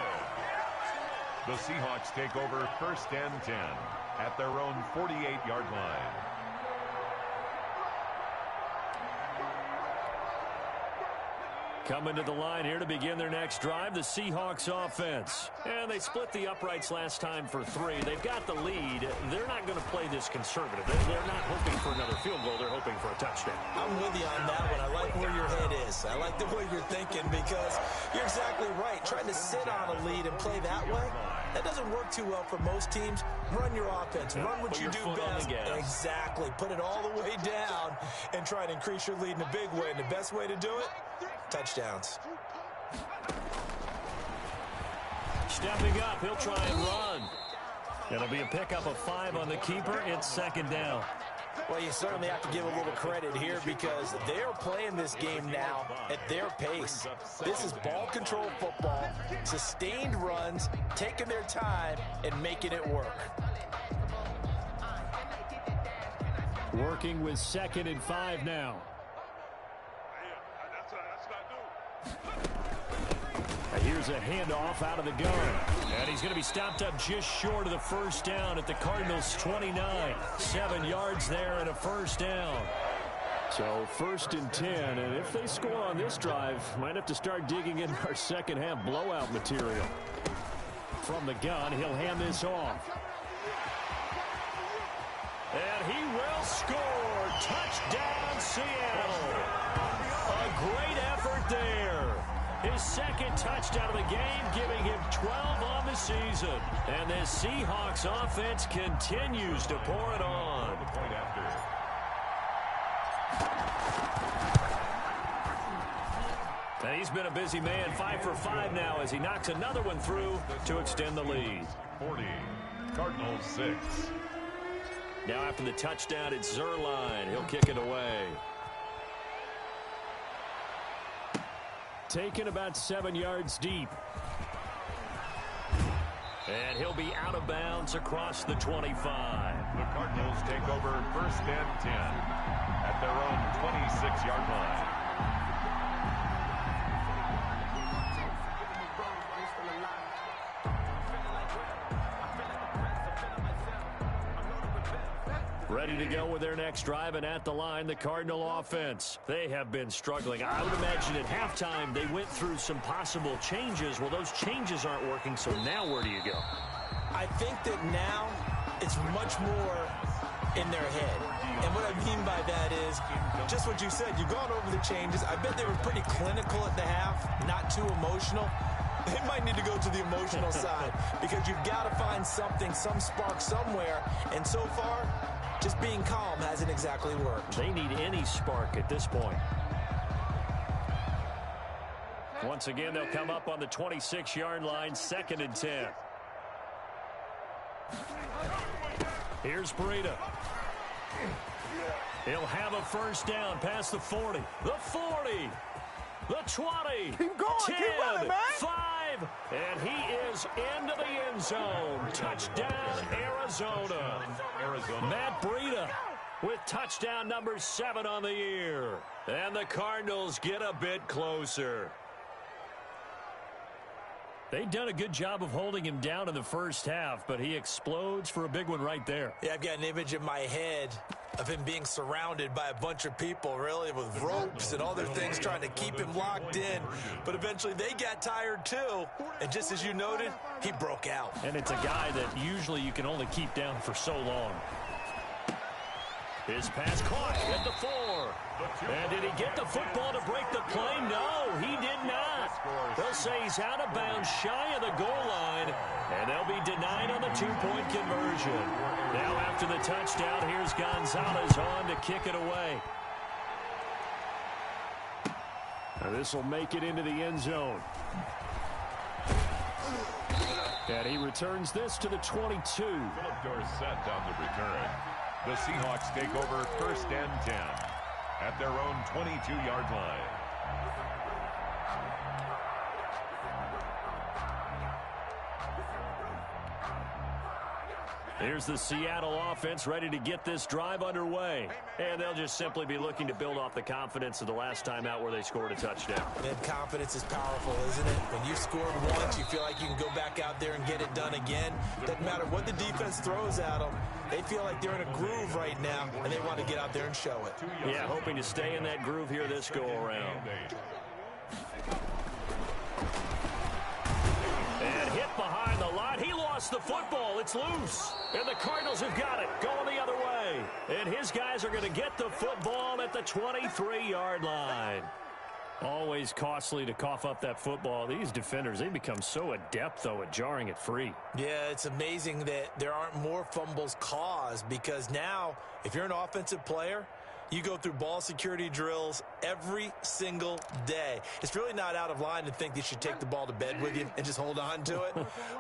The Seahawks take over 1st and 10 at their own 48-yard line. Coming to the line here to begin their next drive, the Seahawks offense. And they split the uprights last time for 3. They've got the lead. They're not going to play this conservative. They're not hoping for another field goal. They're hoping for a touchdown. I'm with you on that one. I like where your head is. I like the way you're thinking because you're exactly right. Trying to sit on a lead and play that way, that doesn't work too well for most teams. Run your offense. Run what you do best. Exactly. Put it all the way down and try to increase your lead in a big way. And the best way to do it, touchdowns. Stepping up, he'll try and run. It'll be a pickup of 5 on the keeper. It's 2nd down. Well, you certainly have to give a little credit here because they're playing this game now at their pace. This is ball control football, sustained runs, taking their time, and making it work. Working with 2nd and 5 now. Here's a handoff out of the gun. And he's going to be stopped up just short of the 1st down at the Cardinals' 29. 7 yards there and a 1st down. So 1st and 10. And if they score on this drive, might have to start digging in our second half blowout material. From the gun, he'll hand this off. And he will score. Touchdown, Seattle. A great effort there. His 2nd touchdown of the game, giving him 12 on the season. And this Seahawks offense continues to pour it on. And he's been a busy man, 5 for 5 now as he knocks another one through to extend the lead. 40, Cardinals 6. Now after the touchdown, it's Zerline. He'll kick it away. Taken about 7 yards deep. And he'll be out of bounds across the 25. The Cardinals take over 1st and 10 at their own 26-yard line. Ready to go with their next drive, and at the line, the Cardinal offense. They have been struggling. I would imagine at halftime they went through some possible changes. Well, those changes aren't working, so now where do you go? I think that now it's much more in their head. And what I mean by that is just what you said. You've gone over the changes. I bet they were pretty clinical at the half, not too emotional. They might need to go to the emotional side because you've got to find something, some spark somewhere. And so far, just being calm hasn't exactly worked. They need any spark at this point. Once again, they'll come up on the 26-yard line, 2nd and 10. Here's Breida. He'll have a 1st down past the 40. The 40. The 20. Keep going. 10. Keep running, man. 5. And he is into the end zone. Touchdown, Arizona. Matt Breida with touchdown number 7 on the year. And the Cardinals get a bit closer. They've done a good job of holding him down in the 1st half, but he explodes for a big one right there. Yeah, I've got an image in my head of him being surrounded by a bunch of people, really, with ropes and other things trying to keep him locked in. But eventually they got tired, too. And just as you noted, he broke out. And it's a guy that usually you can only keep down for so long. His pass caught at the 4. And did he get the football to break the play? No, he did not. They'll say he's out of bounds, shy of the goal line, and they'll be denied on the 2-point conversion. Now after the touchdown, here's Gonzalez on to kick it away. Now this will make it into the end zone. And he returns this to the 22. Philip Dorsett on the return. The Seahawks take over 1st and 10 at their own 22-yard line. Here's the Seattle offense ready to get this drive underway. And they'll just simply be looking to build off the confidence of the last time out where they scored a touchdown. And confidence is powerful, isn't it? When you've scored once, you feel like you can go back out there and get it done again. Doesn't matter what the defense throws at them. They feel like they're in a groove right now, and they want to get out there and show it. Yeah, hoping to stay in that groove here this go-around. And hit behind the line. He lost the football. It's loose. And the Cardinals have got it. Going the other way. And his guys are going to get the football at the 23-yard line. Always costly to cough up that football. These defenders, they become so adept, though, at jarring it free. Yeah, it's amazing that there aren't more fumbles caused, because now, if you're an offensive player, you go through ball security drills every single day. It's really not out of line to think that you should take the ball to bed with you and just hold on to it.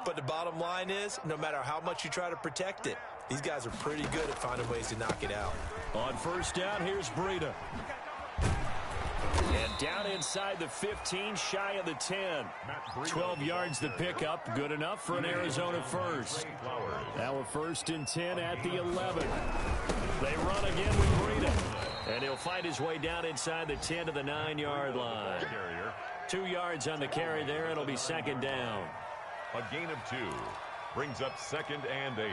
But the bottom line is, no matter how much you try to protect it, these guys are pretty good at finding ways to knock it out. On first down, here's Breida. And down inside the 15, shy of the 10. 12 yards to pick up. Good enough for an Arizona first. Now a 1st and 10 at the 11. They run again with Breida. And he'll find his way down inside the 10 to the 9-yard line. 2 yards on the carry there. It'll be 2nd down. A gain of 2 brings up 2nd and 8.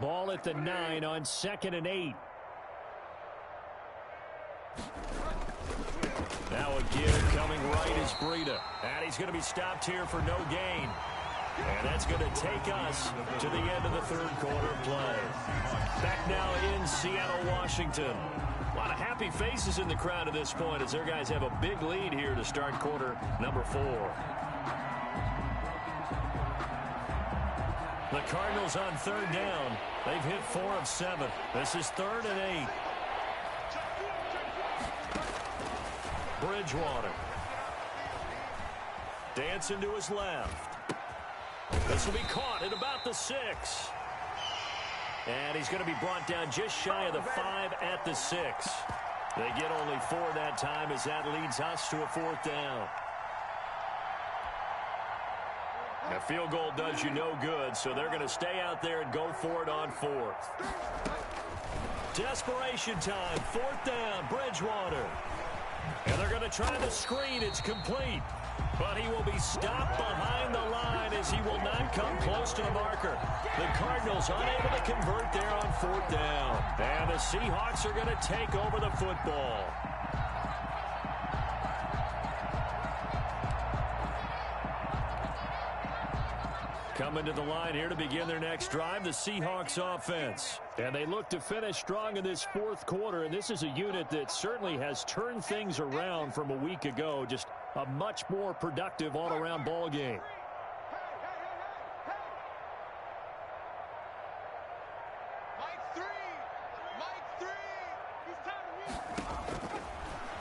Ball at the 9 on 2nd and 8. Now a give coming right is Breida. And he's going to be stopped here for no gain. And that's going to take us to the end of the 3rd quarter play. Back now in Seattle, Washington. A lot of happy faces in the crowd at this point as their guys have a big lead here to start quarter number 4. The Cardinals on 3rd down. They've hit 4 of 7. This is 3rd and 8. Bridgewater. Dancing to his left. This will be caught at about the 6. And he's going to be brought down just shy of the 5 at the 6. They get only 4 that time as that leads us to a 4th down. A field goal does you no good, so they're going to stay out there and go for it on 4th. Desperation time, 4th down, Bridgewater. And they're going to try the screen. It's complete. But he will be stopped behind the line as he will not come close to the marker. The Cardinals unable to convert there on 4th down. And the Seahawks are going to take over the football. Coming to the line here to begin their next drive, the Seahawks offense. And they look to finish strong in this 4th quarter, and this is a unit that certainly has turned things around from a week ago. Just a much more productive all-around ball game.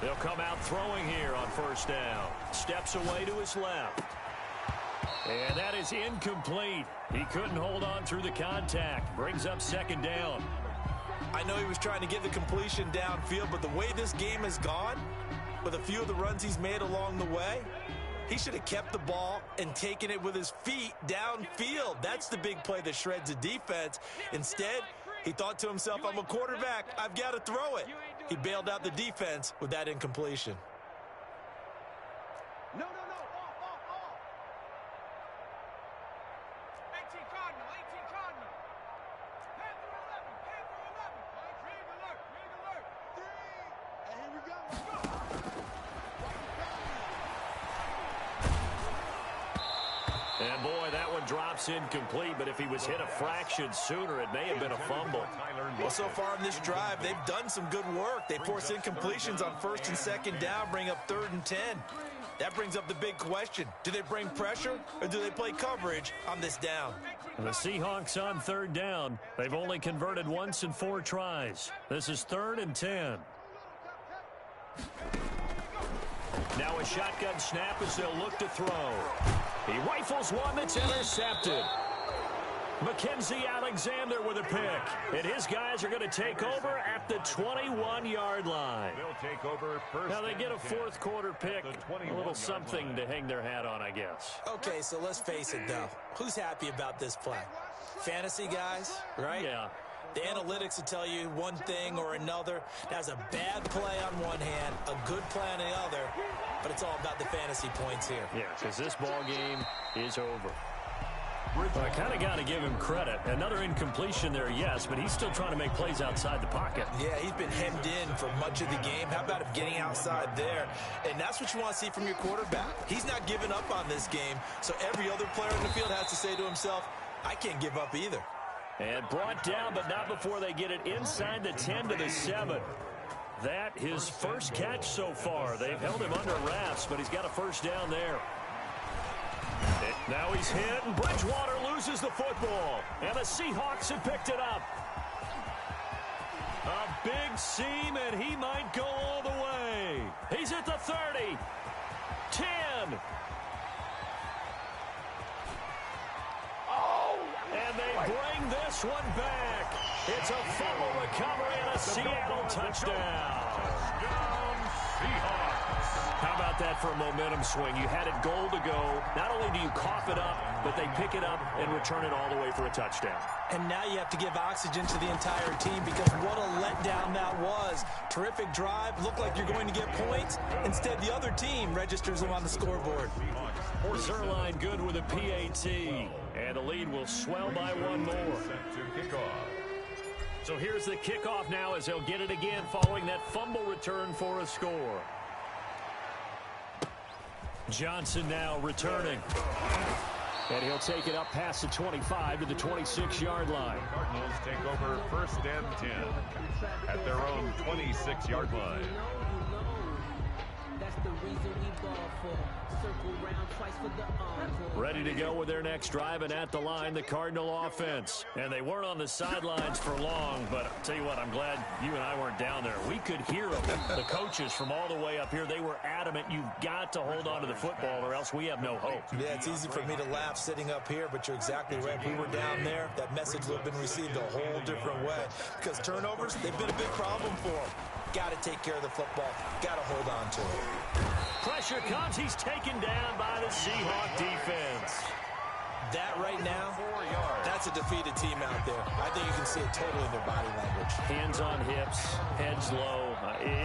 They'll come out throwing here on 1st down. Steps away to his left. And that is incomplete. He couldn't hold on through the contact. Brings up 2nd down. I know he was trying to get the completion downfield, but the way this game has gone, with a few of the runs he's made along the way, he should have kept the ball and taken it with his feet downfield. That's the big play that shreds the defense. Instead, he thought to himself, I'm a quarterback. I've got to throw it. He bailed out the defense with that incompletion. And boy, that one drops incomplete, but if he was hit a fraction sooner, it may have been a fumble. Well, so far in this drive, they've done some good work. They force incompletions on 1st and 2nd down, bring up 3rd and 10. That brings up the big question. Do they bring pressure or do they play coverage on this down? The Seahawks on 3rd down. They've only converted once in 4 tries. This is 3rd and 10. Now a shotgun snap as they'll look to throw. He rifles one that's intercepted. Mackenzie Alexander with a pick. And his guys are going to take over at the 21-yard line. They'll take over first. Now they get a fourth quarter pick. A little something to hang their hat on, I guess. Okay, so let's face it, though. Who's happy about this play? Fantasy guys, right? Yeah. The analytics will tell you one thing or another. That's a bad play on one hand, a good play on the other, but it's all about the fantasy points here. Yeah, because this ball game is over. Well, I kind of got to give him credit. Another incompletion there, yes, but he's still trying to make plays outside the pocket. Yeah, he's been hemmed in for much of the game. How about him getting outside there? And that's what you want to see from your quarterback. He's not giving up on this game, so every other player in the field has to say to himself, I can't give up either. And brought down, but not before they get it inside the 10 to the 7. That his first catch so far. They've held him under wraps, but he's got a first down there. Now he's hit, and Bridgewater loses the football. And the Seahawks have picked it up. A big seam, and he might go all the way. He's at the 30. 10. And they bring this one back. It's a fumble recovery and a Seattle touchdown. Touchdown, Seahawks. How about that for a momentum swing? You had it goal to go. Not only do you cough it up, but they pick it up and return it all the way for a touchdown. And now you have to give oxygen to the entire team because what a letdown that was. Terrific drive. Looked like you're going to get points. Instead, the other team registers them on the scoreboard. Zerline good with a PAT. And the lead will swell by one more. Set to kick off. So here's the kickoff now as they'll get it again following that fumble return for a score. Johnson now returning. And he'll take it up past the 25 to the 26-yard line. Cardinals take over first and 10 at their own 26-yard line. That's the reason we ball for. Circle round twice for the encore. Ready to go with their next drive, and at the line, the Cardinal offense. And they weren't on the sidelines for long, but I'll tell you what, I'm glad you and I weren't down there. We could hear them. The coaches from all the way up here, they were adamant, you've got to hold on to the football or else we have no hope. Yeah, it's easy for me to laugh sitting up here, but you're exactly right. If we were down there, that message would have been received a whole different way. Because turnovers, they've been a big problem for them. Got to take care of the football. Got to hold on to it. Pressure comes. He's taken down by the Seahawk defense. That right now, that's a defeated team out there. I think you can see it totally in their body language. Hands on hips, heads low.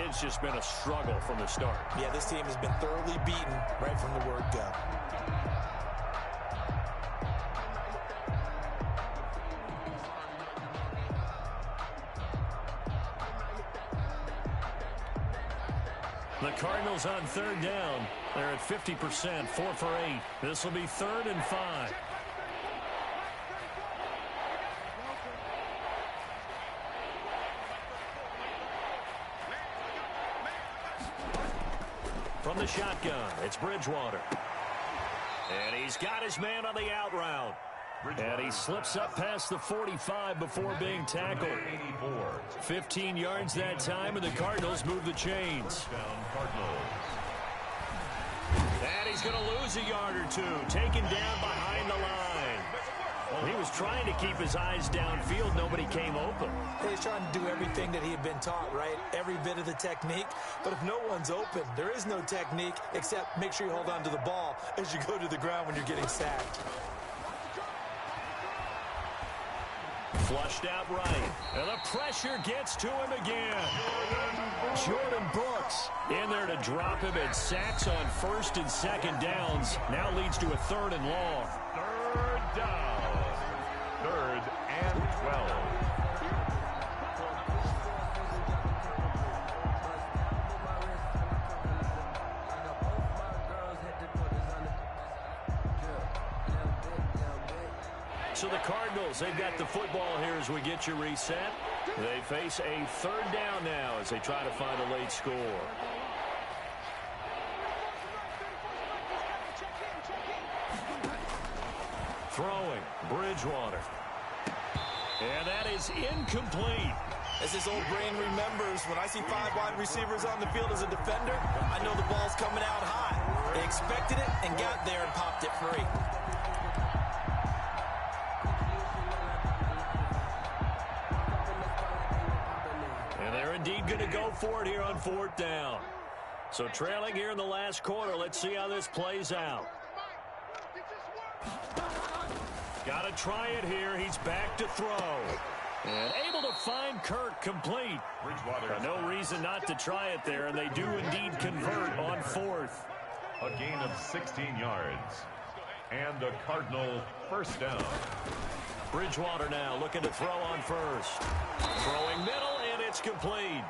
It's just been a struggle from the start. Yeah, this team has been thoroughly beaten right from the word go. The Cardinals on third down. They're at 50%, 4 for 8. This will be 3rd and 5. From the shotgun, it's Bridgewater. And he's got his man on the out route. And he slips up past the 45 before being tackled. 15 yards that time, and the Cardinals move the chains. And he's going to lose a yard or two, taken down behind the line. He was trying to keep his eyes downfield. Nobody came open. He's trying to do everything that he had been taught, right? Every bit of the technique. But if no one's open, there is no technique except make sure you hold on to the ball as you go to the ground when you're getting sacked. Flushed out right. And the pressure gets to him again. Jordan Brooks in there to drop him, and sacks on 1st and 2nd downs. Now leads to a 3rd and long. 3rd down. 3rd and 12. So the Cardinals, they've got the football here as we get you reset. They face a 3rd down now as they try to find a late score. Throwing, Bridgewater. And that is incomplete. As his old brain remembers, when I see 5 wide receivers on the field as a defender, I know the ball's coming out high. They expected it and got there and popped it free. indeed going to go for it here on 4th down. So trailing here in the last quarter. Let's see how this plays out. Got to try it here. He's back to throw. And able to find Kirk complete. No reason not to try it there, and they do indeed convert on 4th. A gain of 16 yards. And a Cardinal first down. Bridgewater now looking to throw on 1st. Throwing middle, and it's complete.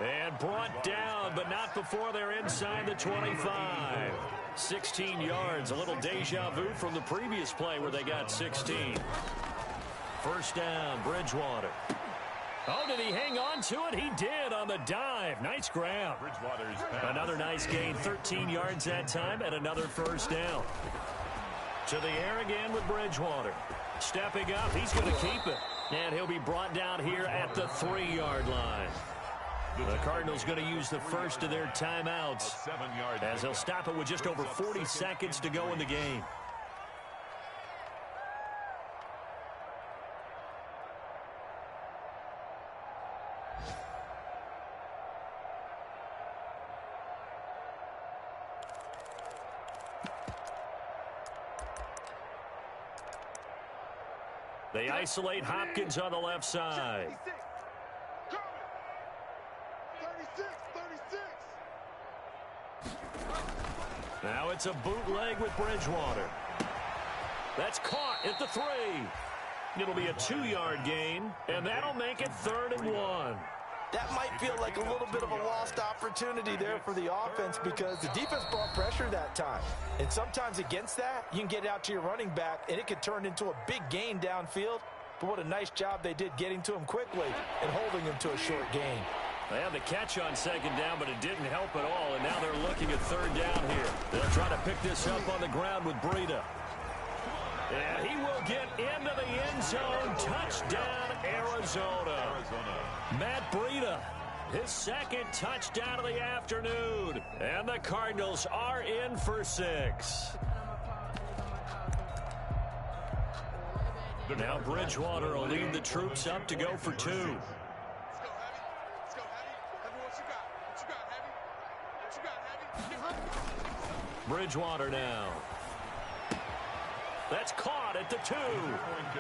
And brought down, but not before they're inside the 25. 16 yards, a little deja vu from the previous play where they got 16. First down, Bridgewater. Oh, did he hang on to it? He did on the dive. Nice grab. Another nice gain, 13 yards that time, and another first down. To the air again with Bridgewater. Stepping up, he's going to keep it. And he'll be brought down here at the 3-yard line. The Cardinals going to use the first of their timeouts as they'll stop it with just over 40 seconds to go in the game. They isolate Hopkins on the left side. 36. Now it's a bootleg with Bridgewater. That's caught at the 3. It'll be a 2-yard gain, and that'll make it 3rd and 1. That might feel like a little bit of a lost opportunity there for the offense because the defense brought pressure that time. And sometimes against that, you can get out to your running back, and it could turn into a big gain downfield. But what a nice job they did getting to him quickly and holding him to a short gain. They had the catch on 2nd down, but it didn't help at all, and now they're looking at 3rd down here. They'll try to pick this up on the ground with Breida. And he will get into the end zone. Touchdown, Arizona. Matt Breida, his 2nd touchdown of the afternoon. And the Cardinals are in for 6. Now Bridgewater will lead the troops up to go for 2. Bridgewater now. That's caught at the 2.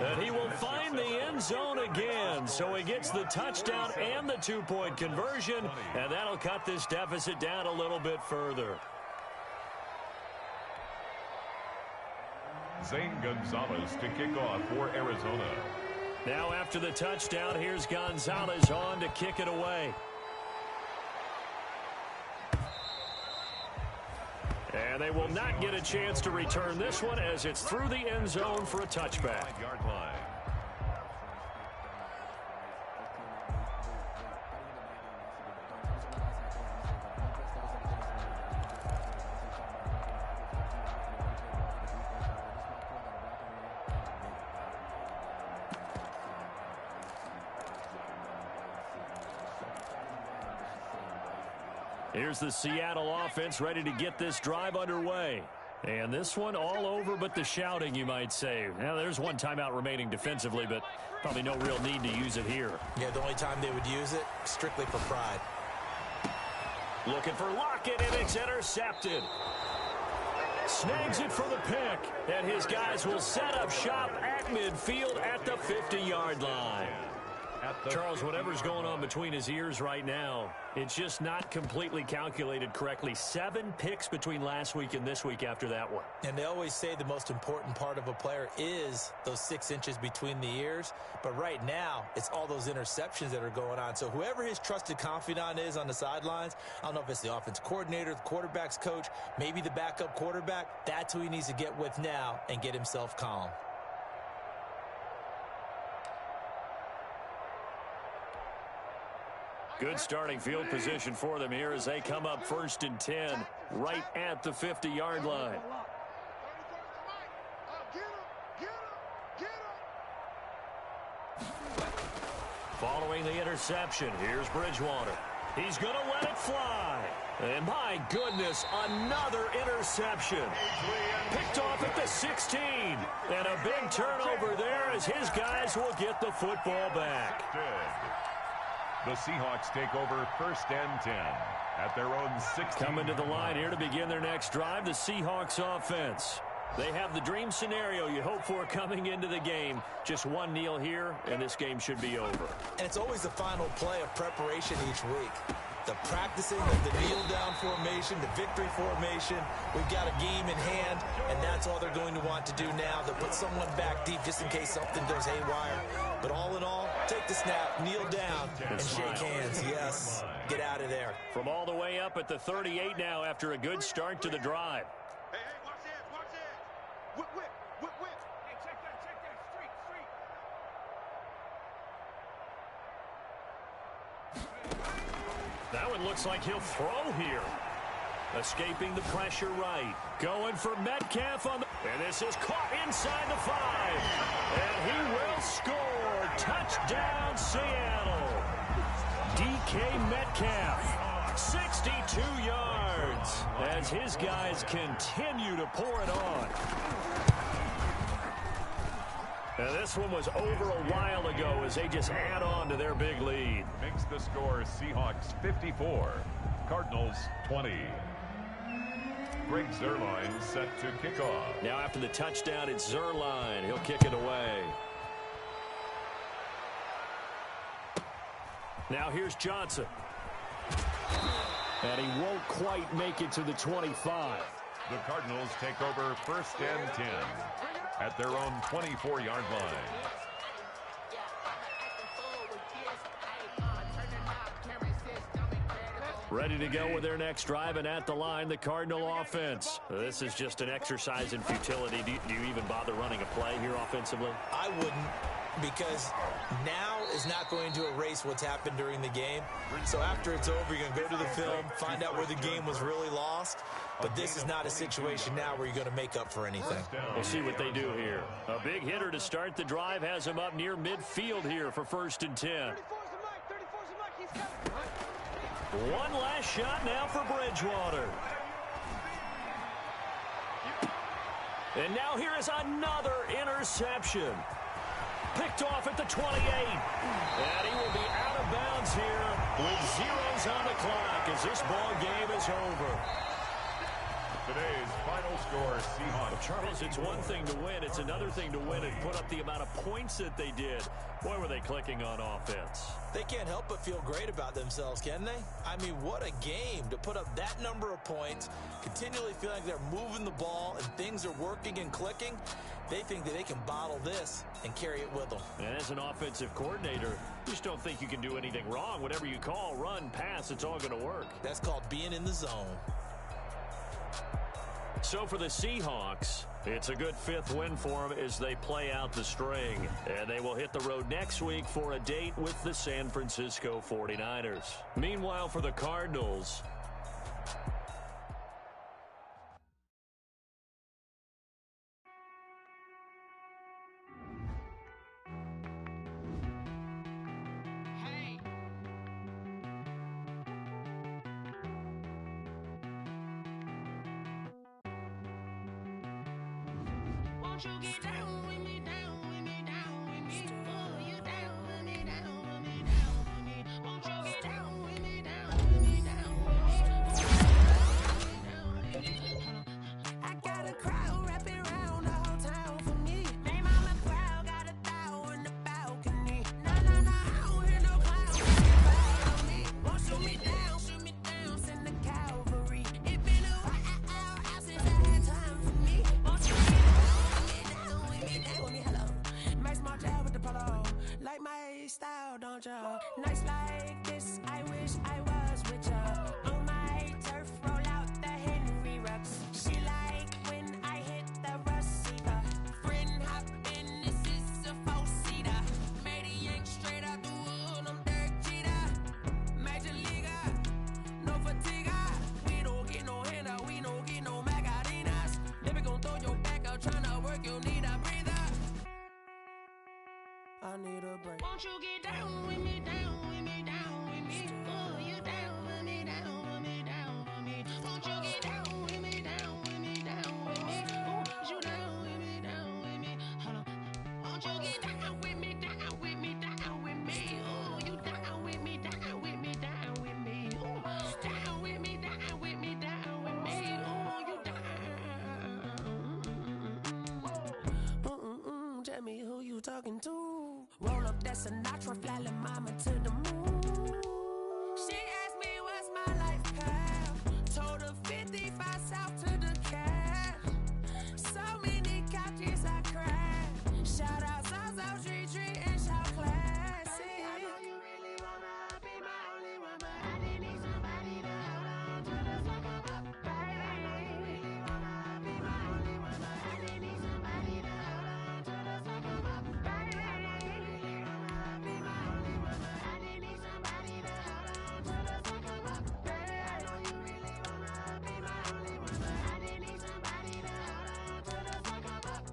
And he will find the end zone again. So he gets the touchdown and the 2-point conversion. And that'll cut this deficit down a little bit further. Zane Gonzalez to kick off for Arizona. Now after the touchdown, here's Gonzalez on to kick it away. And they will not get a chance to return this one as it's through the end zone for a touchback. 5-yard line. Here's the Seattle offense ready to get this drive underway. And this one all over but the shouting, you might say. Now, there's one timeout remaining defensively, but probably no real need to use it here. Yeah, the only time they would use it, strictly for pride. Looking for Lockett, and it's intercepted. Snags it for the pick, and his guys will set up shop at midfield at the 50-yard line. Charles, whatever's going on between his ears right now, it's just not completely calculated correctly. 7 picks between last week and this week after that one. And they always say the most important part of a player is those 6 inches between the ears. But right now, it's all those interceptions that are going on. So whoever his trusted confidant is on the sidelines, I don't know if it's the offense coordinator, the quarterback's coach, maybe the backup quarterback, that's who he needs to get with now and get himself calm. Good starting field position for them here as they come up 1st and 10 right at the 50-yard line. Following the interception, here's Bridgewater. He's going to let it fly. And my goodness, another interception. Picked off at the 16. And a big turnover there as his guys will get the football back. The Seahawks take over 1st and 10 at their own 16. Coming to the line here to begin their next drive, the Seahawks offense. They have the dream scenario you hope for coming into the game. Just one kneel here, and this game should be over. And it's always the final play of preparation each week. The practicing of the kneel-down formation, the victory formation. We've got a game in hand, and that's all they're going to want to do now, to put someone back deep just in case something goes haywire. But all in all, take the snap, kneel down, and shake hands. Yes, get out of there. From all the way up at the 38 now after a good start to the drive. Hey, watch this, watch this. Whip, whip, whip, whip. Hey, check that, street. That one looks like he'll throw here. Escaping the pressure right. Going for Metcalf on the... And this is caught inside the 5. And he will score. Touchdown, Seattle. DK Metcalf, 62 yards, as his guys continue to pour it on. Now this one was over a while ago as they just add on to their big lead. Makes the score Seahawks 54, Cardinals 20. Greg Zuerlein set to kick off. Now after the touchdown, it's Zuerlein. He'll kick it away. Now here's Johnson. And he won't quite make it to the 25. The Cardinals take over 1st and 10 at their own 24-yard line. Ready to go with their next drive, and at the line, the Cardinal offense. This is just an exercise in futility. Do you even bother running a play here offensively? I wouldn't, because now is not going to erase what's happened during the game. So after it's over, you're going to go to the film, find out where the game was really lost. But this is not a situation now where you're going to make up for anything. We'll see what they do here. A big hitter to start the drive has him up near midfield here for 1st and 10. One last shot now for Bridgewater. And now here is another interception. Picked off at the 28. And he will be out of bounds here with zeros on the clock as this ball game is over. Today's final score, Seahawks. Charles, it's one thing to win. It's another thing to win and put up the amount of points that they did. Boy, were they clicking on offense. They can't help but feel great about themselves, can they? I mean, what a game to put up that number of points, continually feel like they're moving the ball and things are working and clicking. They think that they can bottle this and carry it with them. And as an offensive coordinator, you just don't think you can do anything wrong. Whatever you call, run, pass, it's all going to work. That's called being in the zone. So for the Seahawks, it's a good 5th win for them as they play out the string. And they will hit the road next week for a date with the San Francisco 49ers. Meanwhile, for the Cardinals... Won't you get down with me, down with me, down with me? Oh, you down with me, down with me, down with me. Won't you get down with me, down with me, down with me? I got a crowd wrapping around the whole town for me. They mama crowd got a thou in the balcony. No, I don't hear no clowns. Follow me. Won't shoot me down, send the cavalry. It been a while since I had time for me. Won't you like my style, don't ya? Nights like this, I wish I was with ya. On my turf, roll out the Henry Rux. She like when I hit the receiver. Friend hop in, this is a 4-seater. Made a yank straight out the wood, I'm Derek Jeter. Major leaguer, no fatigue. We don't get no handout, we don't get no Magarinas. Never gon' throw your back out, tryna work, you need a breather. I need a break. Won't you get down with me, down with me, down with me? Oh, you down with me, down with me, down with me. Won't you get down with me, down with me, down with me? Oh, you down with me, down with me? Hold on. Won't you get down with me, down with me, down with me? Oh, you down with me, down talking to. Roll up that Sinatra, fly like mama to the moon. She asked me what's my life path. Told her 55 south to the cat. So many couches I cried. Shout out Zazo, Tree, and shout classic. I know you really wanna be my only one, but I didn't need somebody to hold on to the second up, baby. I know you really wanna be my only one, but I didn't need somebody to hold on to the second up, baby. I know you really wanna be my only one, but I didn't need somebody to hold on to the second up, baby. I know you really wanna be my only one, but I didn't need somebody to hold on to the second up.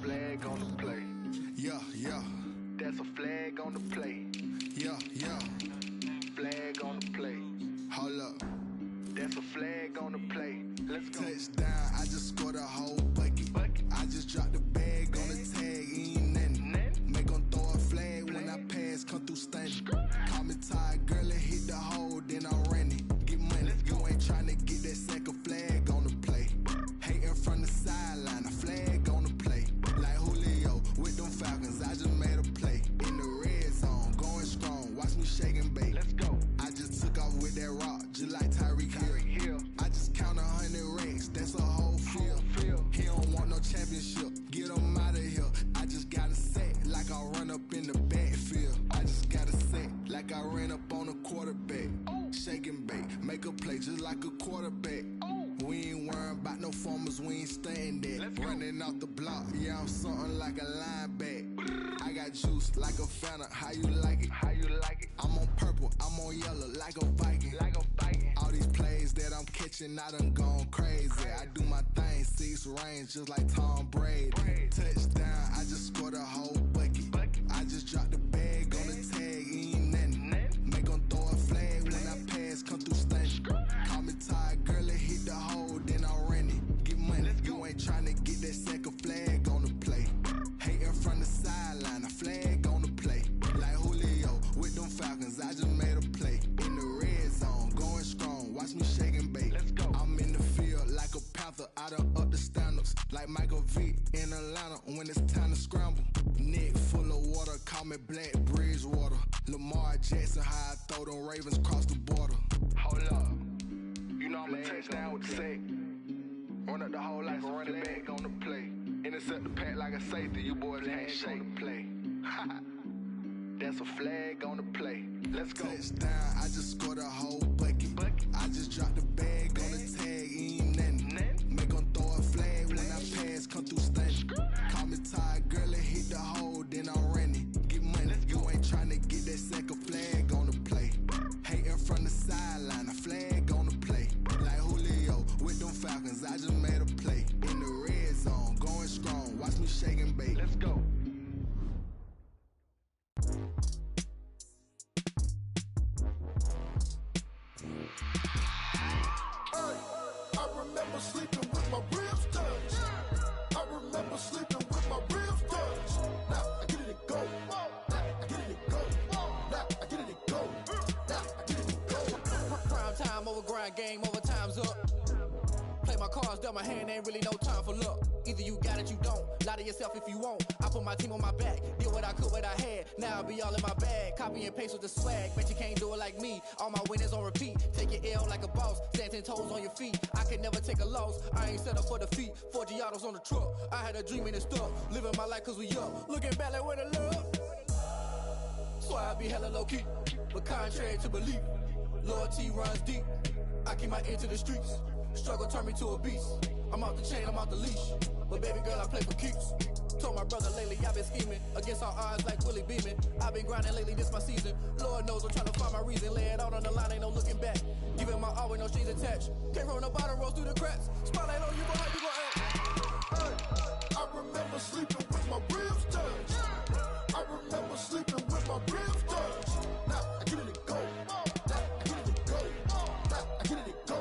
Flag on the play. Yeah, yeah. That's a flag on the play. Yeah, yeah. Flag on the play. Hold up. That's a flag on the play. Let's go. Touchdown, I just scored a whole bucket. I just dropped the bag on the tag, ain't nothing. Make 'em throw a flag when I pass, come through stunning. Call me tired, girl, and hit the hole, then I'm running. Get money, you ain't tryna get that second flag on the play. Hating from the sideline, a flag on the play. Like Julio with them Falcons, I just made a play. In the red zone, going strong, watch me shake and bake. Let's go. I just took off with that rock, just like Tyreek Hill. I just count 100 racks, that's a whole field. He don't want no championship, get him out of here. I just got a set, like I run up in the backfield. I just got a set, like I ran up on a quarterback. Shake and bake, make a play just like a quarterback. We ain't worrying about no formers, we ain't staying there. Running off the block, yeah, I'm something like a lineback. I got juice like a Fanta, how you like it? How you like it? I'm on purple, I'm on yellow, like a Viking. Like a Viking. All these plays that I'm catching, I done gone crazy. I do my thing, 6 range, just like Tom Brady. Touchdown, I just scored a whole bucket. I just dropped the bag on the tag, ain't nothing. Make 'em throw a flag when I pass, come through stunning. Call me tired, girl, and hit the hole, then I'm running. Get money, you ain't tryna get that second flag on the play. Hating from the sideline, a flag on the play. Like Julio with them Falcons, I just made a play. In the red zone, going strong, watch me shake and bake. Let's go. I'm in the field like a panther, I done up the standards. Like Michael Vick in Atlanta when it's time to scramble. Neck full of water, call me Black Bridgewater. Lamar Jackson, how I throw them Ravens across the border. Hold up. You know I'm a touchdown with the sack. Run up the whole like a running back on the play. Intercept the pack like a safety, you boys ain't shake the play. That's a flag on the play. Let's go. Touchdown, I just scored a whole bucket. I just dropped the bag on the tag, ain't nothing. Make 'em throw a flag when I pass, come through stunning. Call me tired, girl, and hit the hole, then I'm running. Get money, you ain't tryna get that second flag on the play. Hating from the sideline, a flag on the play. Like Julio with them Falcons, I just made a play. In the red zone, going strong, watch me shake and bake. Let's go. I remember sleeping with my ribs touched. I remember sleeping with my ribs touched. Now I get it and go. Now I get it and go. Now I get it and go. Now I get it and go. Prime time over grind game, over time's up. Play my cards, dealt my hand, ain't really no time for luck. Either you got it, you don't. Lie to yourself if you won't. I put my team on my back. Did what I could, what I had. Now I'll be all in my bag. Copy and paste with the swag. Bet you can't do it like me. All my winners on repeat. Take your L like a boss. Stand 10 toes on your feet. I can never take a loss. I ain't set up for defeat. 4 Giottos on the truck. I had a dream and it stuck. Living my life cause we up. Looking back like where the love. So I be hella low key. But contrary to belief. Loyalty runs deep. I keep my ear to the streets. Struggle turned me to a beast. I'm off the chain, I'm off the leash. But baby girl, I play for keeps. Told my brother lately, I've been scheming. Against all odds like Willie Beeman. I've been grinding lately, this my season. Lord knows I'm trying to find my reason. Lay it out on the line, ain't no looking back. Giving my all with no strings attached. Came from the bottom, rose through the cracks. Spotlight on you, how you gon' act? Hey, I remember sleeping with my ribs touched. I remember sleeping with my ribs touched. Now I get it and go. Now I get it and go. Now I get it and go.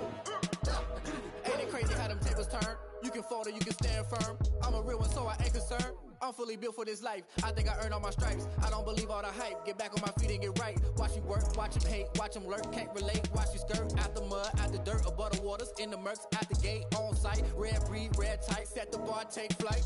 Now I get it and go. Ain't it crazy how them tables turn? You can fold or you can stand firm. I'm a real one, so I ain't concerned. I'm fully built for this life. I think I earned all my stripes. I don't believe all the hype. Get back on my feet and get right. Watch you work, watch him hate, watch him lurk. Can't relate, watch you skirt. Out the mud, out the dirt, above the waters, in the murks, out the gate, on site. Red breed, red tight, set the bar, take flight.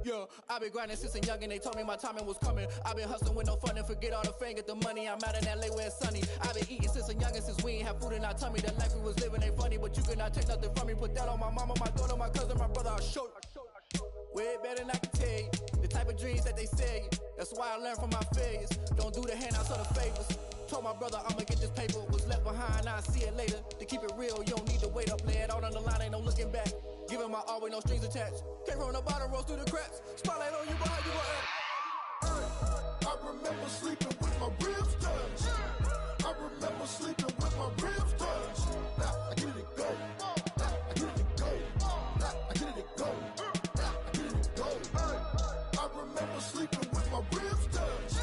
Yeah, I been grinding since a youngin', they told me my timing was coming. I been hustling with no fun and forget all the fame, get the money. I'm out in LA where it's sunny. I been eating since a youngin', since we ain't have food in our tummy. The life we was living ain't funny, but you cannot take nothing from me. Put that on my mama, my daughter, my cousin, my brother, I'll show you. Way better than I can tell you. The type of dreams that they sell you. That's why I learned from my failures. Don't do the handouts or the favors. Told my brother I'ma get this paper. Was left behind, I'll see it later. To keep it real, you don't need to wait up. Lay it out on the line, ain't no looking back. Giving my all with no strings attached. Came from the bottom, rose through the cracks. Spotlight on you, but how you gon' act? I remember sleeping with my ribs touched. I remember sleeping with my ribs touched. Now I get it and go. Now I get it and go. Now I get it and go. Now I get it and go. I remember sleeping with my ribs touched.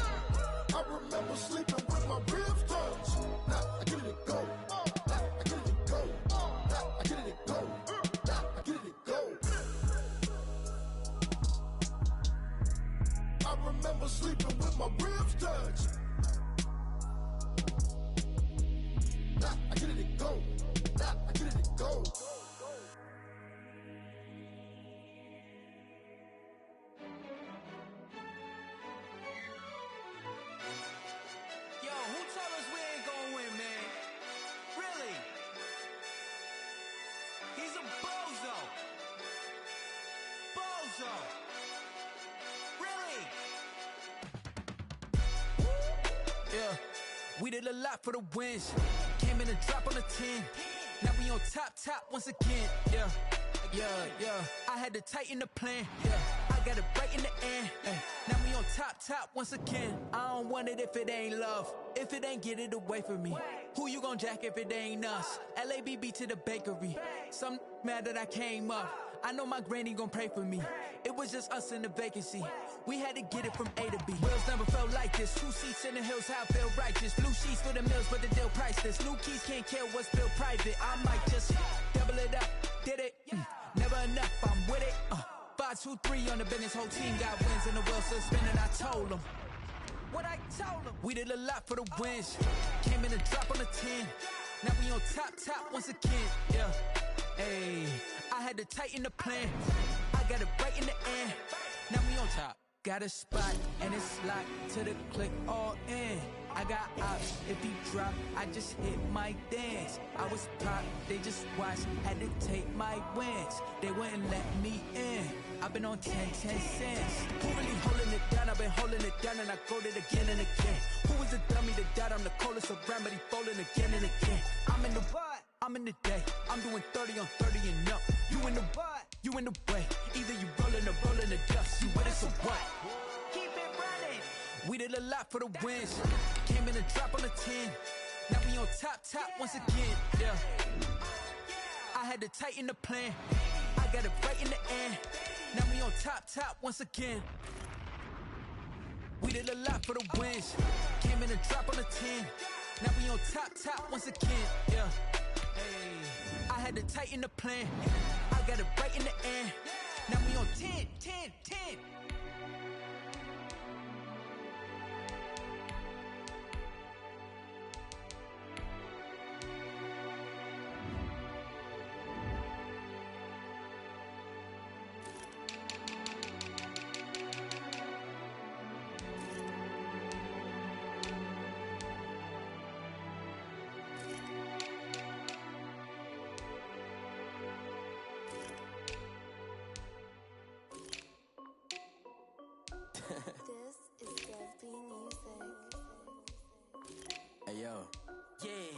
I remember sleeping with my ribs touched. Now I get it and go. Now I get it and go. Now I get it and go. Now I get it and go. I remember sleeping with my ribs touched. Now I get it and go. Now I get it and go. Yo, who told us we ain't gonna win, man? Really? He's a bozo. Bozo. Really? Yeah, we did a lot for the wins. Came in a drop on the 10. Now we on top once again. Yeah. I had to tighten the plan. Yeah, I got it right in the end. Now we on top once again. I don't want it if it ain't love. If it ain't, get it away from me. Who you gon' jack if it ain't us? LABB to the bakery. Some mad that I came up. I know my granny gon' pray for me. It was just us in the vacancy. We had to get it from A to B. Wheels never felt like this. 2 seats in the hills, how I feel righteous. Blue sheets for the mills, but the deal priceless. New keys can't care what's built private. I might just double it up. Did it? Never enough, I'm with it. 5, 2, 3 on the business. Whole team got wins and the wheels still spinning. I told them what I told them. We did a lot for the wins. Came in a drop on the 10. Now we on top once again. Yeah. Hey, I had to tighten the plan. I got it right in the end. Now we on top. Got a spot and it's locked to the click all in. I got ops, if he drop, I just hit my dance. I was pop, they just watched, had to take my wins. They wouldn't let me in. I've been on 10 cents. Who really holding it down? I've been holding it down and I go it again and again. Who was the dummy that died? I'm the coldest around, but he folding again and again. I'm in the what? I'm in the day. I'm doing 30 on 30 and up. You in the what? You in the way. Either you rolling or rolling the dust. You with it, so what? Keep it running. We did a lot for the wins. Came in a drop on the 10. Now we on top once again. Yeah. I had to tighten the plan. I got it right in the end. Now we on top once again. We did a lot for the wins. Came in a drop on the 10. Now we on top once again. Yeah. Hey, I had to tighten the plan. I got it right in the end. Now we on 10. This is Dev B Music. Hey yo,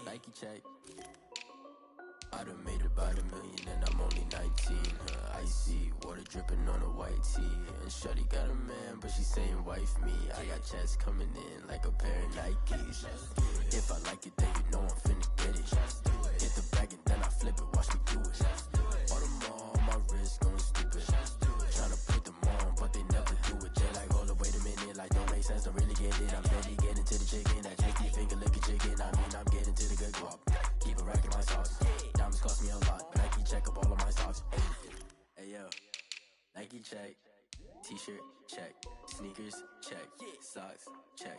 Nike check. I done made about $1 million and I'm only 19. Icy water dripping on a white tee. And shorty got a man, but she saying wife me. I got checks coming in like a pair of Nikes. If I like it, then you know I'm finna get it. Hit the bag and then I flip it, watch me do it. All them on my wrist going stupid. Tryna put them on, but they never do it. They like, hold up, wait a minute, like don't make sense, don't really get it. I'm steady getting to the chicken, that tricky finger licking chicken. I mean, I'm getting to the good guap. Keep a rack in my socks. Diamonds cost me a lot. Nike check up all of my socks. Hey yo, Nike check. T-shirt check. Sneakers check. Socks check.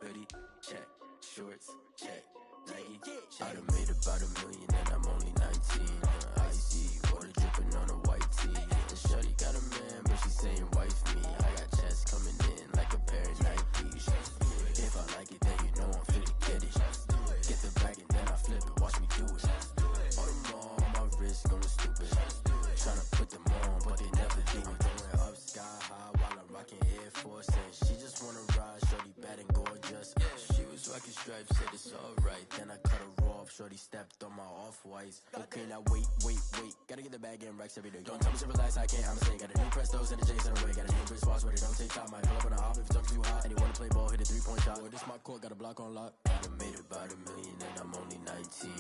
Hoodie check. Shorts check. Nike I done made about $1 million and I'm only 19. Icy water dripping on a white tee. And shorty got a man, but she saying wife me. I got checks coming in like a pair of Nikes. If I like it, then you know I'm finna get it. Get the bag and then I flip it, watch me do it. All them on my wrist going stupid. Tryna put them on, but they never do it. Going up sky high while I'm rocking Air Force. And she just wanna ride, shorty bad and gorgeous. She was rocking stripes, said it's alright. Then I cut her off, shorty stepped on my off-whites. Okay, now wait. Gotta get the bag and racks every day. Don't tell me to relax, I can't, I'ma say. Got a new Prestos and a J's in the way. Got a new Chris Foss, but it don't take time. Might pull up on a hop if it's talking too hot. And you wanna play ball, hit a 3-point shot. Boy, this my court, got a block on lock. I done made about $1 million and I'm only 19.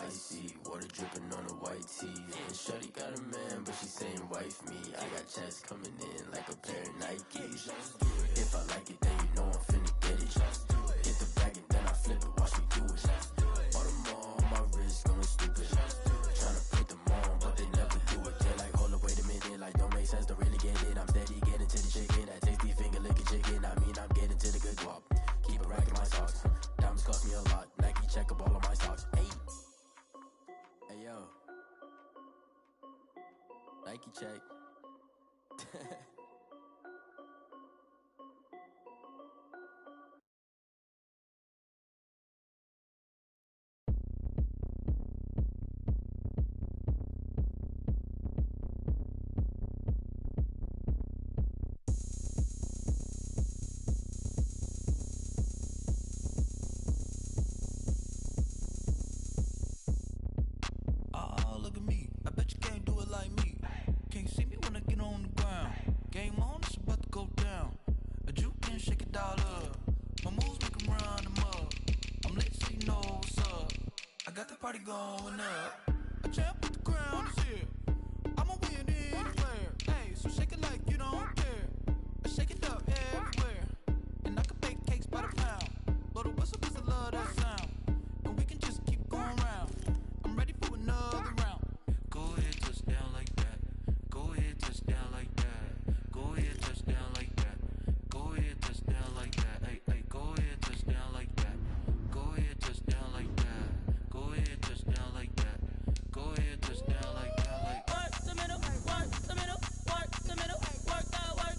Icy water dripping on a white tee. And shorty got a man, but she saying wife me. I got checks coming in like a pair of Nikes. If I like it, then you know I'm finna get it. Hit the bag and then I flip it, watch me do it. All them on my wrist going stupid. Tryna put them on, but they never do it. They're like, hold up, wait a minute, like don't make sense, don't really get it. I'm steady getting to the chicken, that tasty finger licking chicken. I mean, I'm getting to the good guap. Keep a rack in my socks. Diamonds cost me a lot. Nike check up all of my socks. Hey yo, Nike check. Oh, look at me. I bet you can't do it like me. Can't see me when I get on the ground. Game on, it's about to go down. A juke and shake it all up. My moves make 'em run them up. I'm lit so you know what's up. I got the party going up. A champ with the crown is here. I'ma win anywhere. Hey, so shake it like you don't care. I shake it up everywhere. And I can bake cakes by the pound. Blow the whistle 'cause I love that sound. And we can just keep going round. I'm ready for another round. Go ahead, touch down like that. Go ahead, touch down like that. Go ahead, touch down like that. Go ahead, touch down like that. Hey, go ahead, touch down like that. Go ahead, touch down like that. Go ahead, touch down like that. Go ahead, touch down like that. Like work the middle, work the middle, work the middle, work that, work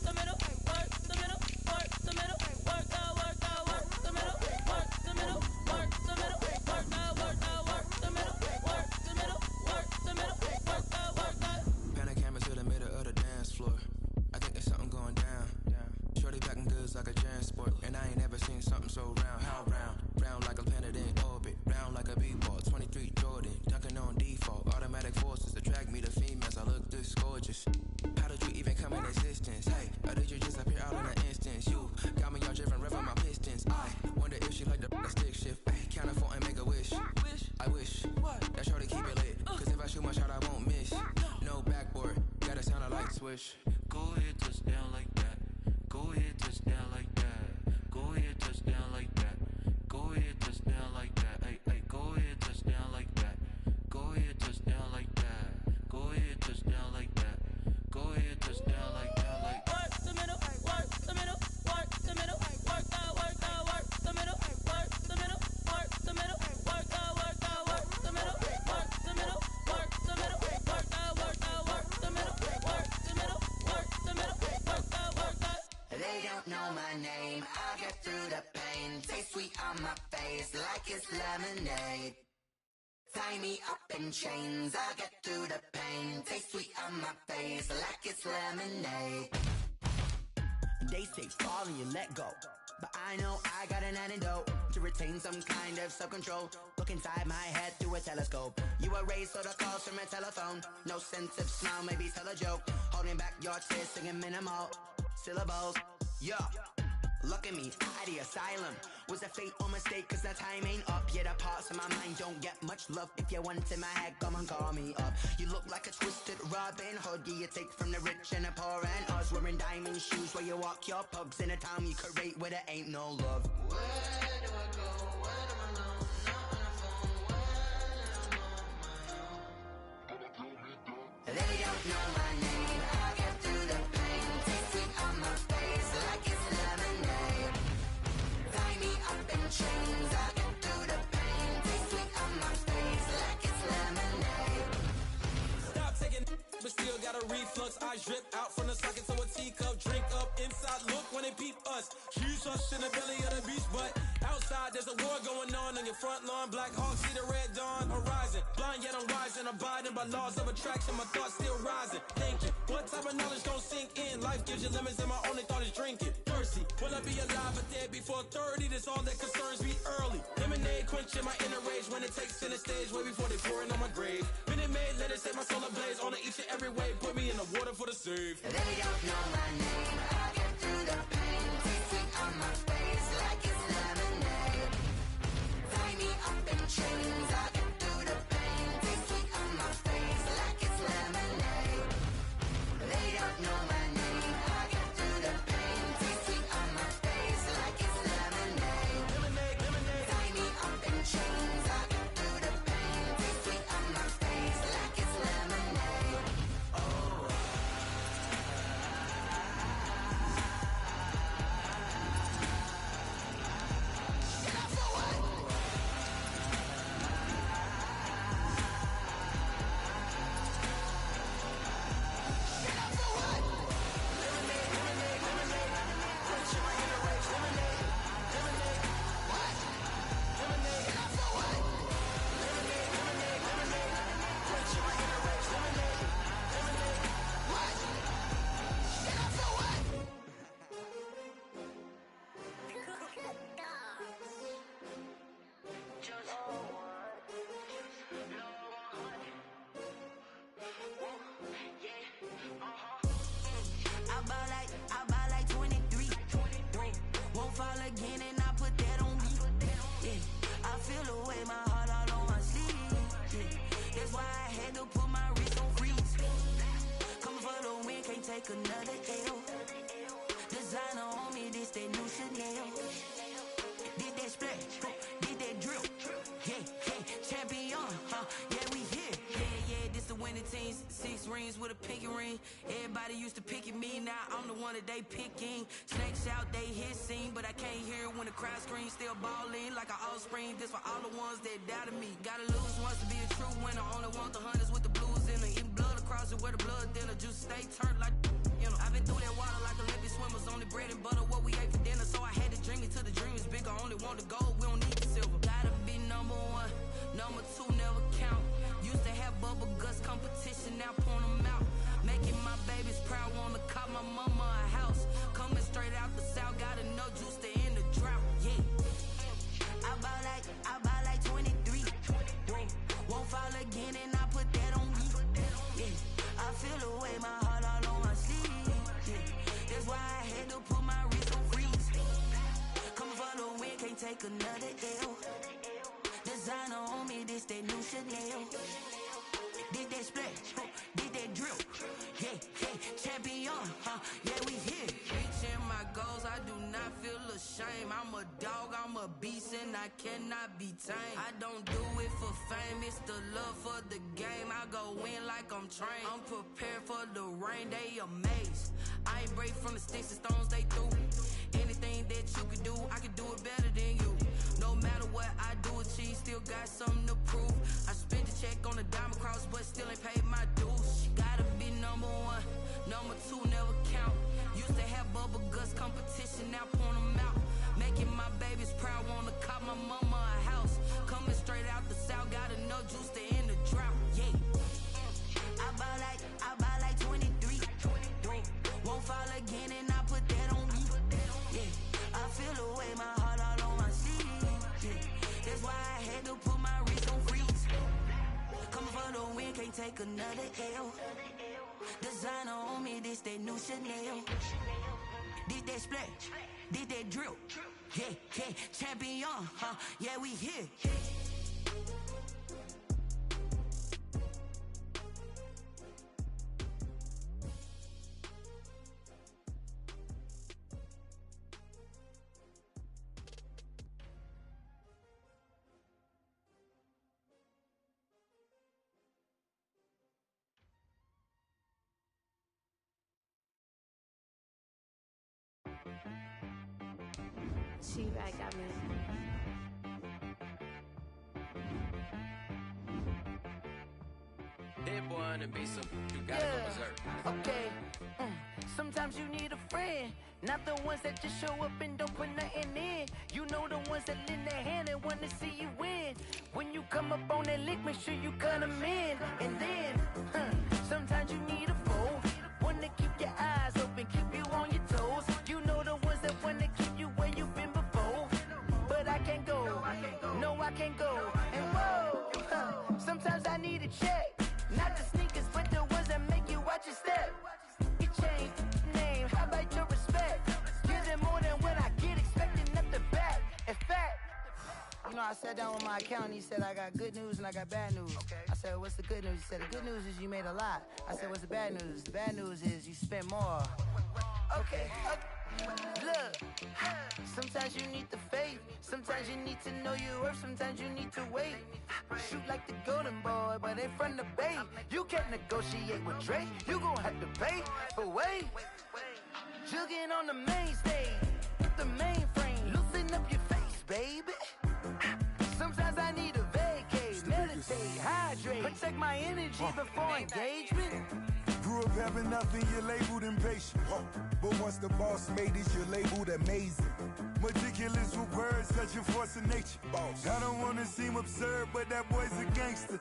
the middle, work the middle, work the middle, work that, work the middle, work the middle, work the middle, work that, work the middle, work the middle, work the middle, work that. Pan a camera to the middle of the dance floor. I think there's something going down. Shorty packing goods like a transport, and I ain't never seen something so round. How round? Round like a planet in orbit, round like a b-ball. 23 Jordan, dunking on default. Automatic forces attract me to females. I look this gorgeous. How did you even come in existence? Hey, or did you just appear all in an instance? You got me all driven, revving my pistons. I wonder if she like the stick shift. Ay, count it 4 and make a wish. I wish that shorty keep it lit. 'Cause if I shoot my shot, I won't miss. No backboard, gotta sound a light switch. Go ahead, touch down like that. Go ahead, touch down like that. Go ahead, touch down like that. Go ahead, touch down like that. Hey, go ahead, touch down like that. Go ahead, touch down like that. Go ahead, touch down like that. Go ahead, touch down like that. Like work the middle, work the middle, work the middle, work that, work the middle, work the middle, work the middle, work that, work the middle, work the middle, work the middle, work that, work the middle, work the middle, work the middle, work that, work that. They don't know my name, I get through the pain. Taste sweet on my face like it's lemonade. Tie me up in chains, I get through the pain. Taste sweet on my face like it's lemonade. They say fall and you let go, but I know I got an antidote to retain some kind of self-control. Look inside my head through a telescope. You erase all the calls from a telephone. No sense of smile, maybe tell a joke. Holding back your tears, singing minimal syllables. Yeah, look at me, at the asylum. Was a fate or mistake, cause the time ain't up. Yeah, the parts of my mind don't get much love. If you want in my head, come and call me up. You look like a twisted Robin Hood. Yeah, you take from the rich and the poor and us. Wearing diamond shoes where you walk your pugs in a town you create where there ain't no love. Where do I go? When am I alone? Not on the phone. When I'm on my own. They don't know my name. I get through the pain. Taste sweet on my face like it's lemonade. Tie me up in chains. I get through the pain. Taste sweet on my face like it's lemonade. Stop taking, but still got a reflux. Eyes drip out from the socket to a teacup. Drink up inside. Look when they peep us. Huge us in the belly of the beast, but outside there's a war going on your front lawn. Black Hawk see the red dawn horizon. Blind yet I'm rising, abiding by laws of attraction. My thoughts still rising. Thinking, what type of knowledge don't sink in? Life gives you limits, and my only thought is drinking. Thirsty, will I be alive or dead before 30? That's all that concerns me early. Lemonade quenching my inner rage when it takes center stage way before they pour it on my grave. Minute Maid, let it set my soul ablaze on each and every way. Put me in the water for the save. They don't know my name. I get through the pain. Taste sweet on my face like it's lemonade. Tie me up in chains. I get through the pain. Taste sweet on my face like it's lemonade. They don't know my name. I get through the pain. Taste sweet on my face like it's lemonade. Tie me up in chains. I get through the pain. Taste sweet on my face like it's lemonade. Oh. I buy like 23. Won't fall again and I put that on me. Yeah, I feel the way, my heart all on my sleeve. Yeah, that's why I had to put my wrist on freeze. Coming for the win, can't take another L. Designer on me, this that new Chanel. Did that splash, did that drill. Yeah, champion, yeah, we here. Yeah, this the winning teams. 6 rings with a pinky ring. Everybody used to pick at me, now I'm the one that they picking. Snakes out, they hit scene, but I can't hear it when the crowd screams. Still balling like an offspring. This for all the ones that doubted me. Gotta lose once to be a true winner. Only want the hunters with the blues in her. Eating blood across it where the blood dinner. Juice stay turned like, you know. I've been through that water like Olympic swimmers. Only bread and butter, what we ate for dinner. So I had to dream it till the dream is bigger. Only want the gold, we don't need the silver. Gotta be number 1, number 2 never count. Used to have bubble guts competition, now point them out. Making my babies proud, wanna cop my mama a house. Coming straight out the south, got enough juice to end the drought. Yeah, I buy like 23. Won't fall again and I put that on me. Yeah, I feel the way, my heart all on my sleeve. Yeah, that's why I had to put my wrist on freeze. Coming for the win, can't take another L. Designer on me, this that new Chanel. Did that splash, did that drill. Yeah, champion, yeah, we here. Reaching my goals, I do not feel ashamed. I'm a dog, I'm a beast, and I cannot be tamed. I don't do it for fame, it's the love for the game. I go in like I'm trained. I'm prepared for the rain, they amazed. I ain't break from the sticks and stones they threw. Anything that you could do, I could do it better than you. No matter what I do, achieve, still got something to prove. I spent the check on the diamond cross, but still ain't paid my dues. Gotta be number 1, number 2 never count. Used to have bubble guts competition, now point them out. Making my babies proud, wanna cop my mama a house. Coming straight out the south, got enough juice to end the drought. Yeah, I buy like 23. Won't fall again and I put that on me. take another L. Designer on me, this that new Chanel. This that splash, this that drill. Yeah, yeah, champion, huh? Yeah, we here. T-Bag got me. Hit boy on the beat, so you gotta go berserk. Okay. Sometimes you need a friend, not the ones that just show up and don't put nothing in. You know the ones that lend their hand and want to see you win. When you come up on that lick, make sure you cut them in. And then, sometimes you need a foe, one to keep your eyes open, keep you on your toes. You know the ones that want to keep you where you've been before. But I can't go, no I can't go. And whoa, sometimes I need a check, not the sneakers, but the ones that make you watch your step. Your chain, name, how about your respect? Give them more than what I get, expecting nothing back. In fact, you know, I sat down with my accountant, he said I got good news and I got bad news. I said, what's the good news? He said, the good news is you made a lot. I said, what's the bad news? The bad news is you spent more. Okay. Look, sometimes you need the faith, sometimes you need to know your worth, sometimes you need to wait. Shoot like the golden boy, but in front of the bay. You can't negotiate with Drake, you gon' have to pay for wait. Jugging on the main stage, the mainframe, loosen up your face, baby. Sometimes I need a vacate, meditate, hydrate, protect my energy before engagement. Grew up having nothing, you're labeled impatient. But once the boss made it, you're labeled amazing. Meticulous with words, such a force of nature. I don't wanna seem absurd, but that boy's a gangster.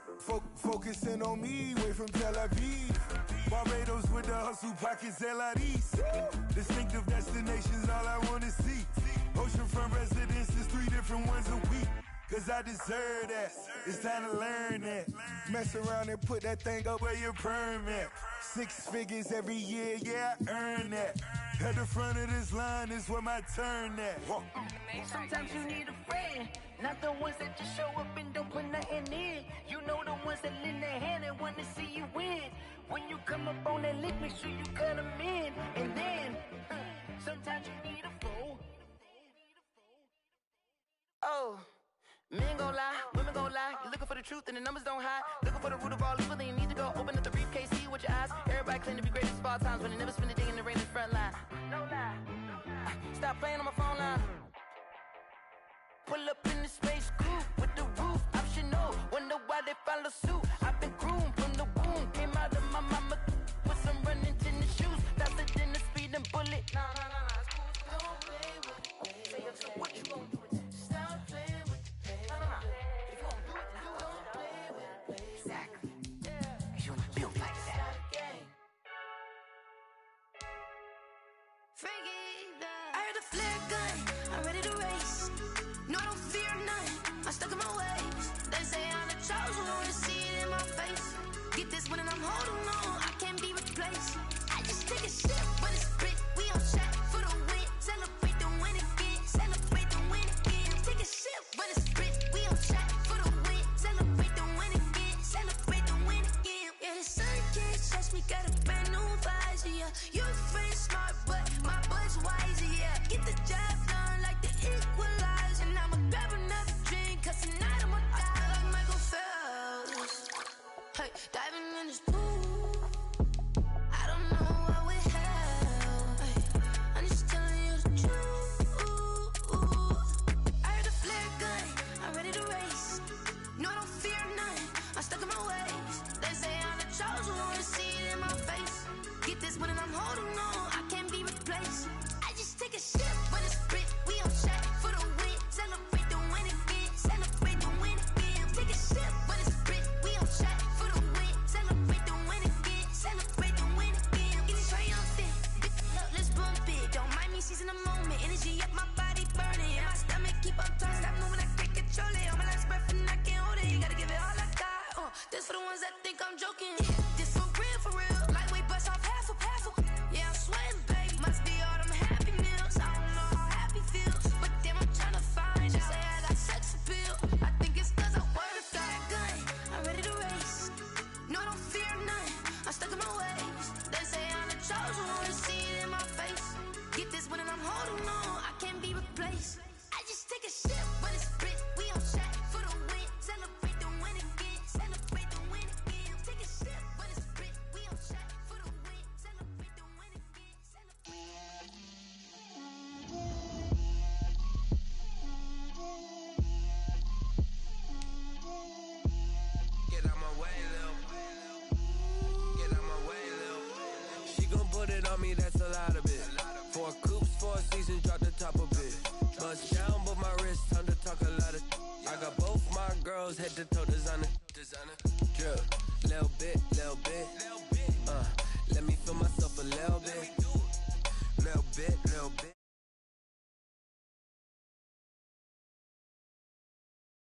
Focusing on me, way from Tel Aviv. Barbados with the hustle pockets, LIDs. Distinctive destinations, all I wanna see. Oceanfront residences, 3 different ones a week. Cause I deserve that, it's time to learn that. Mess around and put that thing up where your permit. 6 figures every year, yeah, I earn that. At the front of this line is where my turn at. Sometimes you need a friend, not the ones that just show up and don't put nothing in. You know the ones that lend their hand and want to see you win. When you come up on that lick, make sure you cut them in. And then, sometimes you need a fool. Oh. Men gon' lie, women gon' lie. You're looking for the truth and the numbers don't hide. Looking for the root of all evil, then you need to go open up the briefcase, see with your eyes. Everybody claim to be greatest of all times, but they never spend a day in the rain in the front line. No lie. Stop playing on my phone line. Pull up in the space coupe with the roof optional. Wonder why they follow suit. I've been groomed from the womb. Came out of my mama with some running tennis shoes. Faster than a speeding bullet. No. Don't play with me. What you gon' do? I heard a flare gun, I'm ready to race. No, I don't fear none, I'm stuck in my ways. They say I'm the chosen one, see it in my face. Get this one and I'm holding on, I can't be replaced. I just take a sip when it's spit, we on shot for the win. Celebrate the win again, celebrate the win again. Take a sip when it's spit, we on shot for the win. Celebrate the win again, celebrate the win again. Yeah, the sun can't touch me, got a brand new visor, yeah. Your friend's smart, but my boy's wiser, yeah. Get the job done like the equalizer. And I'ma grab another drink, cause tonight I'ma die like Michael Phelps. Hey, diving in this pool, I don't know what we have. Hey, I'm just telling you the truth. I heard a flare gun, I'm ready to race. No, I don't fear none, I'm stuck in my ways. They say I'm the chosen one, see it in my face. Get this one and I'm holding on, I can't be replaced. I just take a sip when it's spit, we on shot for the win. Celebrate the win again, celebrate the win again. Take a sip when it's spit, we on shot for the win. Celebrate the win again, celebrate the win again. Get it triumphant, look, let's bump it. Don't mind me seizing the moment, energy up my body burning. And my stomach keep up turning, stop moving, I can't control it. On my last breath and I can't hold it. You gotta give it all I got. This for the ones that think I'm joking. I'm holding on, I can't be replaced. I just take a sip, but it's spit. We on shot for the win. Celebrate the win again. Celebrate the win again. Take a sip, but it's spit. We on shot for the win. Celebrate the win again. Get out my way, Lil. Get out my way, Lil. She gon' put it on me, that's a lot of it. 4 coops, 4 seasons, drop the top a bit. Bust down, but my wrist, time to talk a lot of. I got both my girls, head to toe designer. Drip, little bit,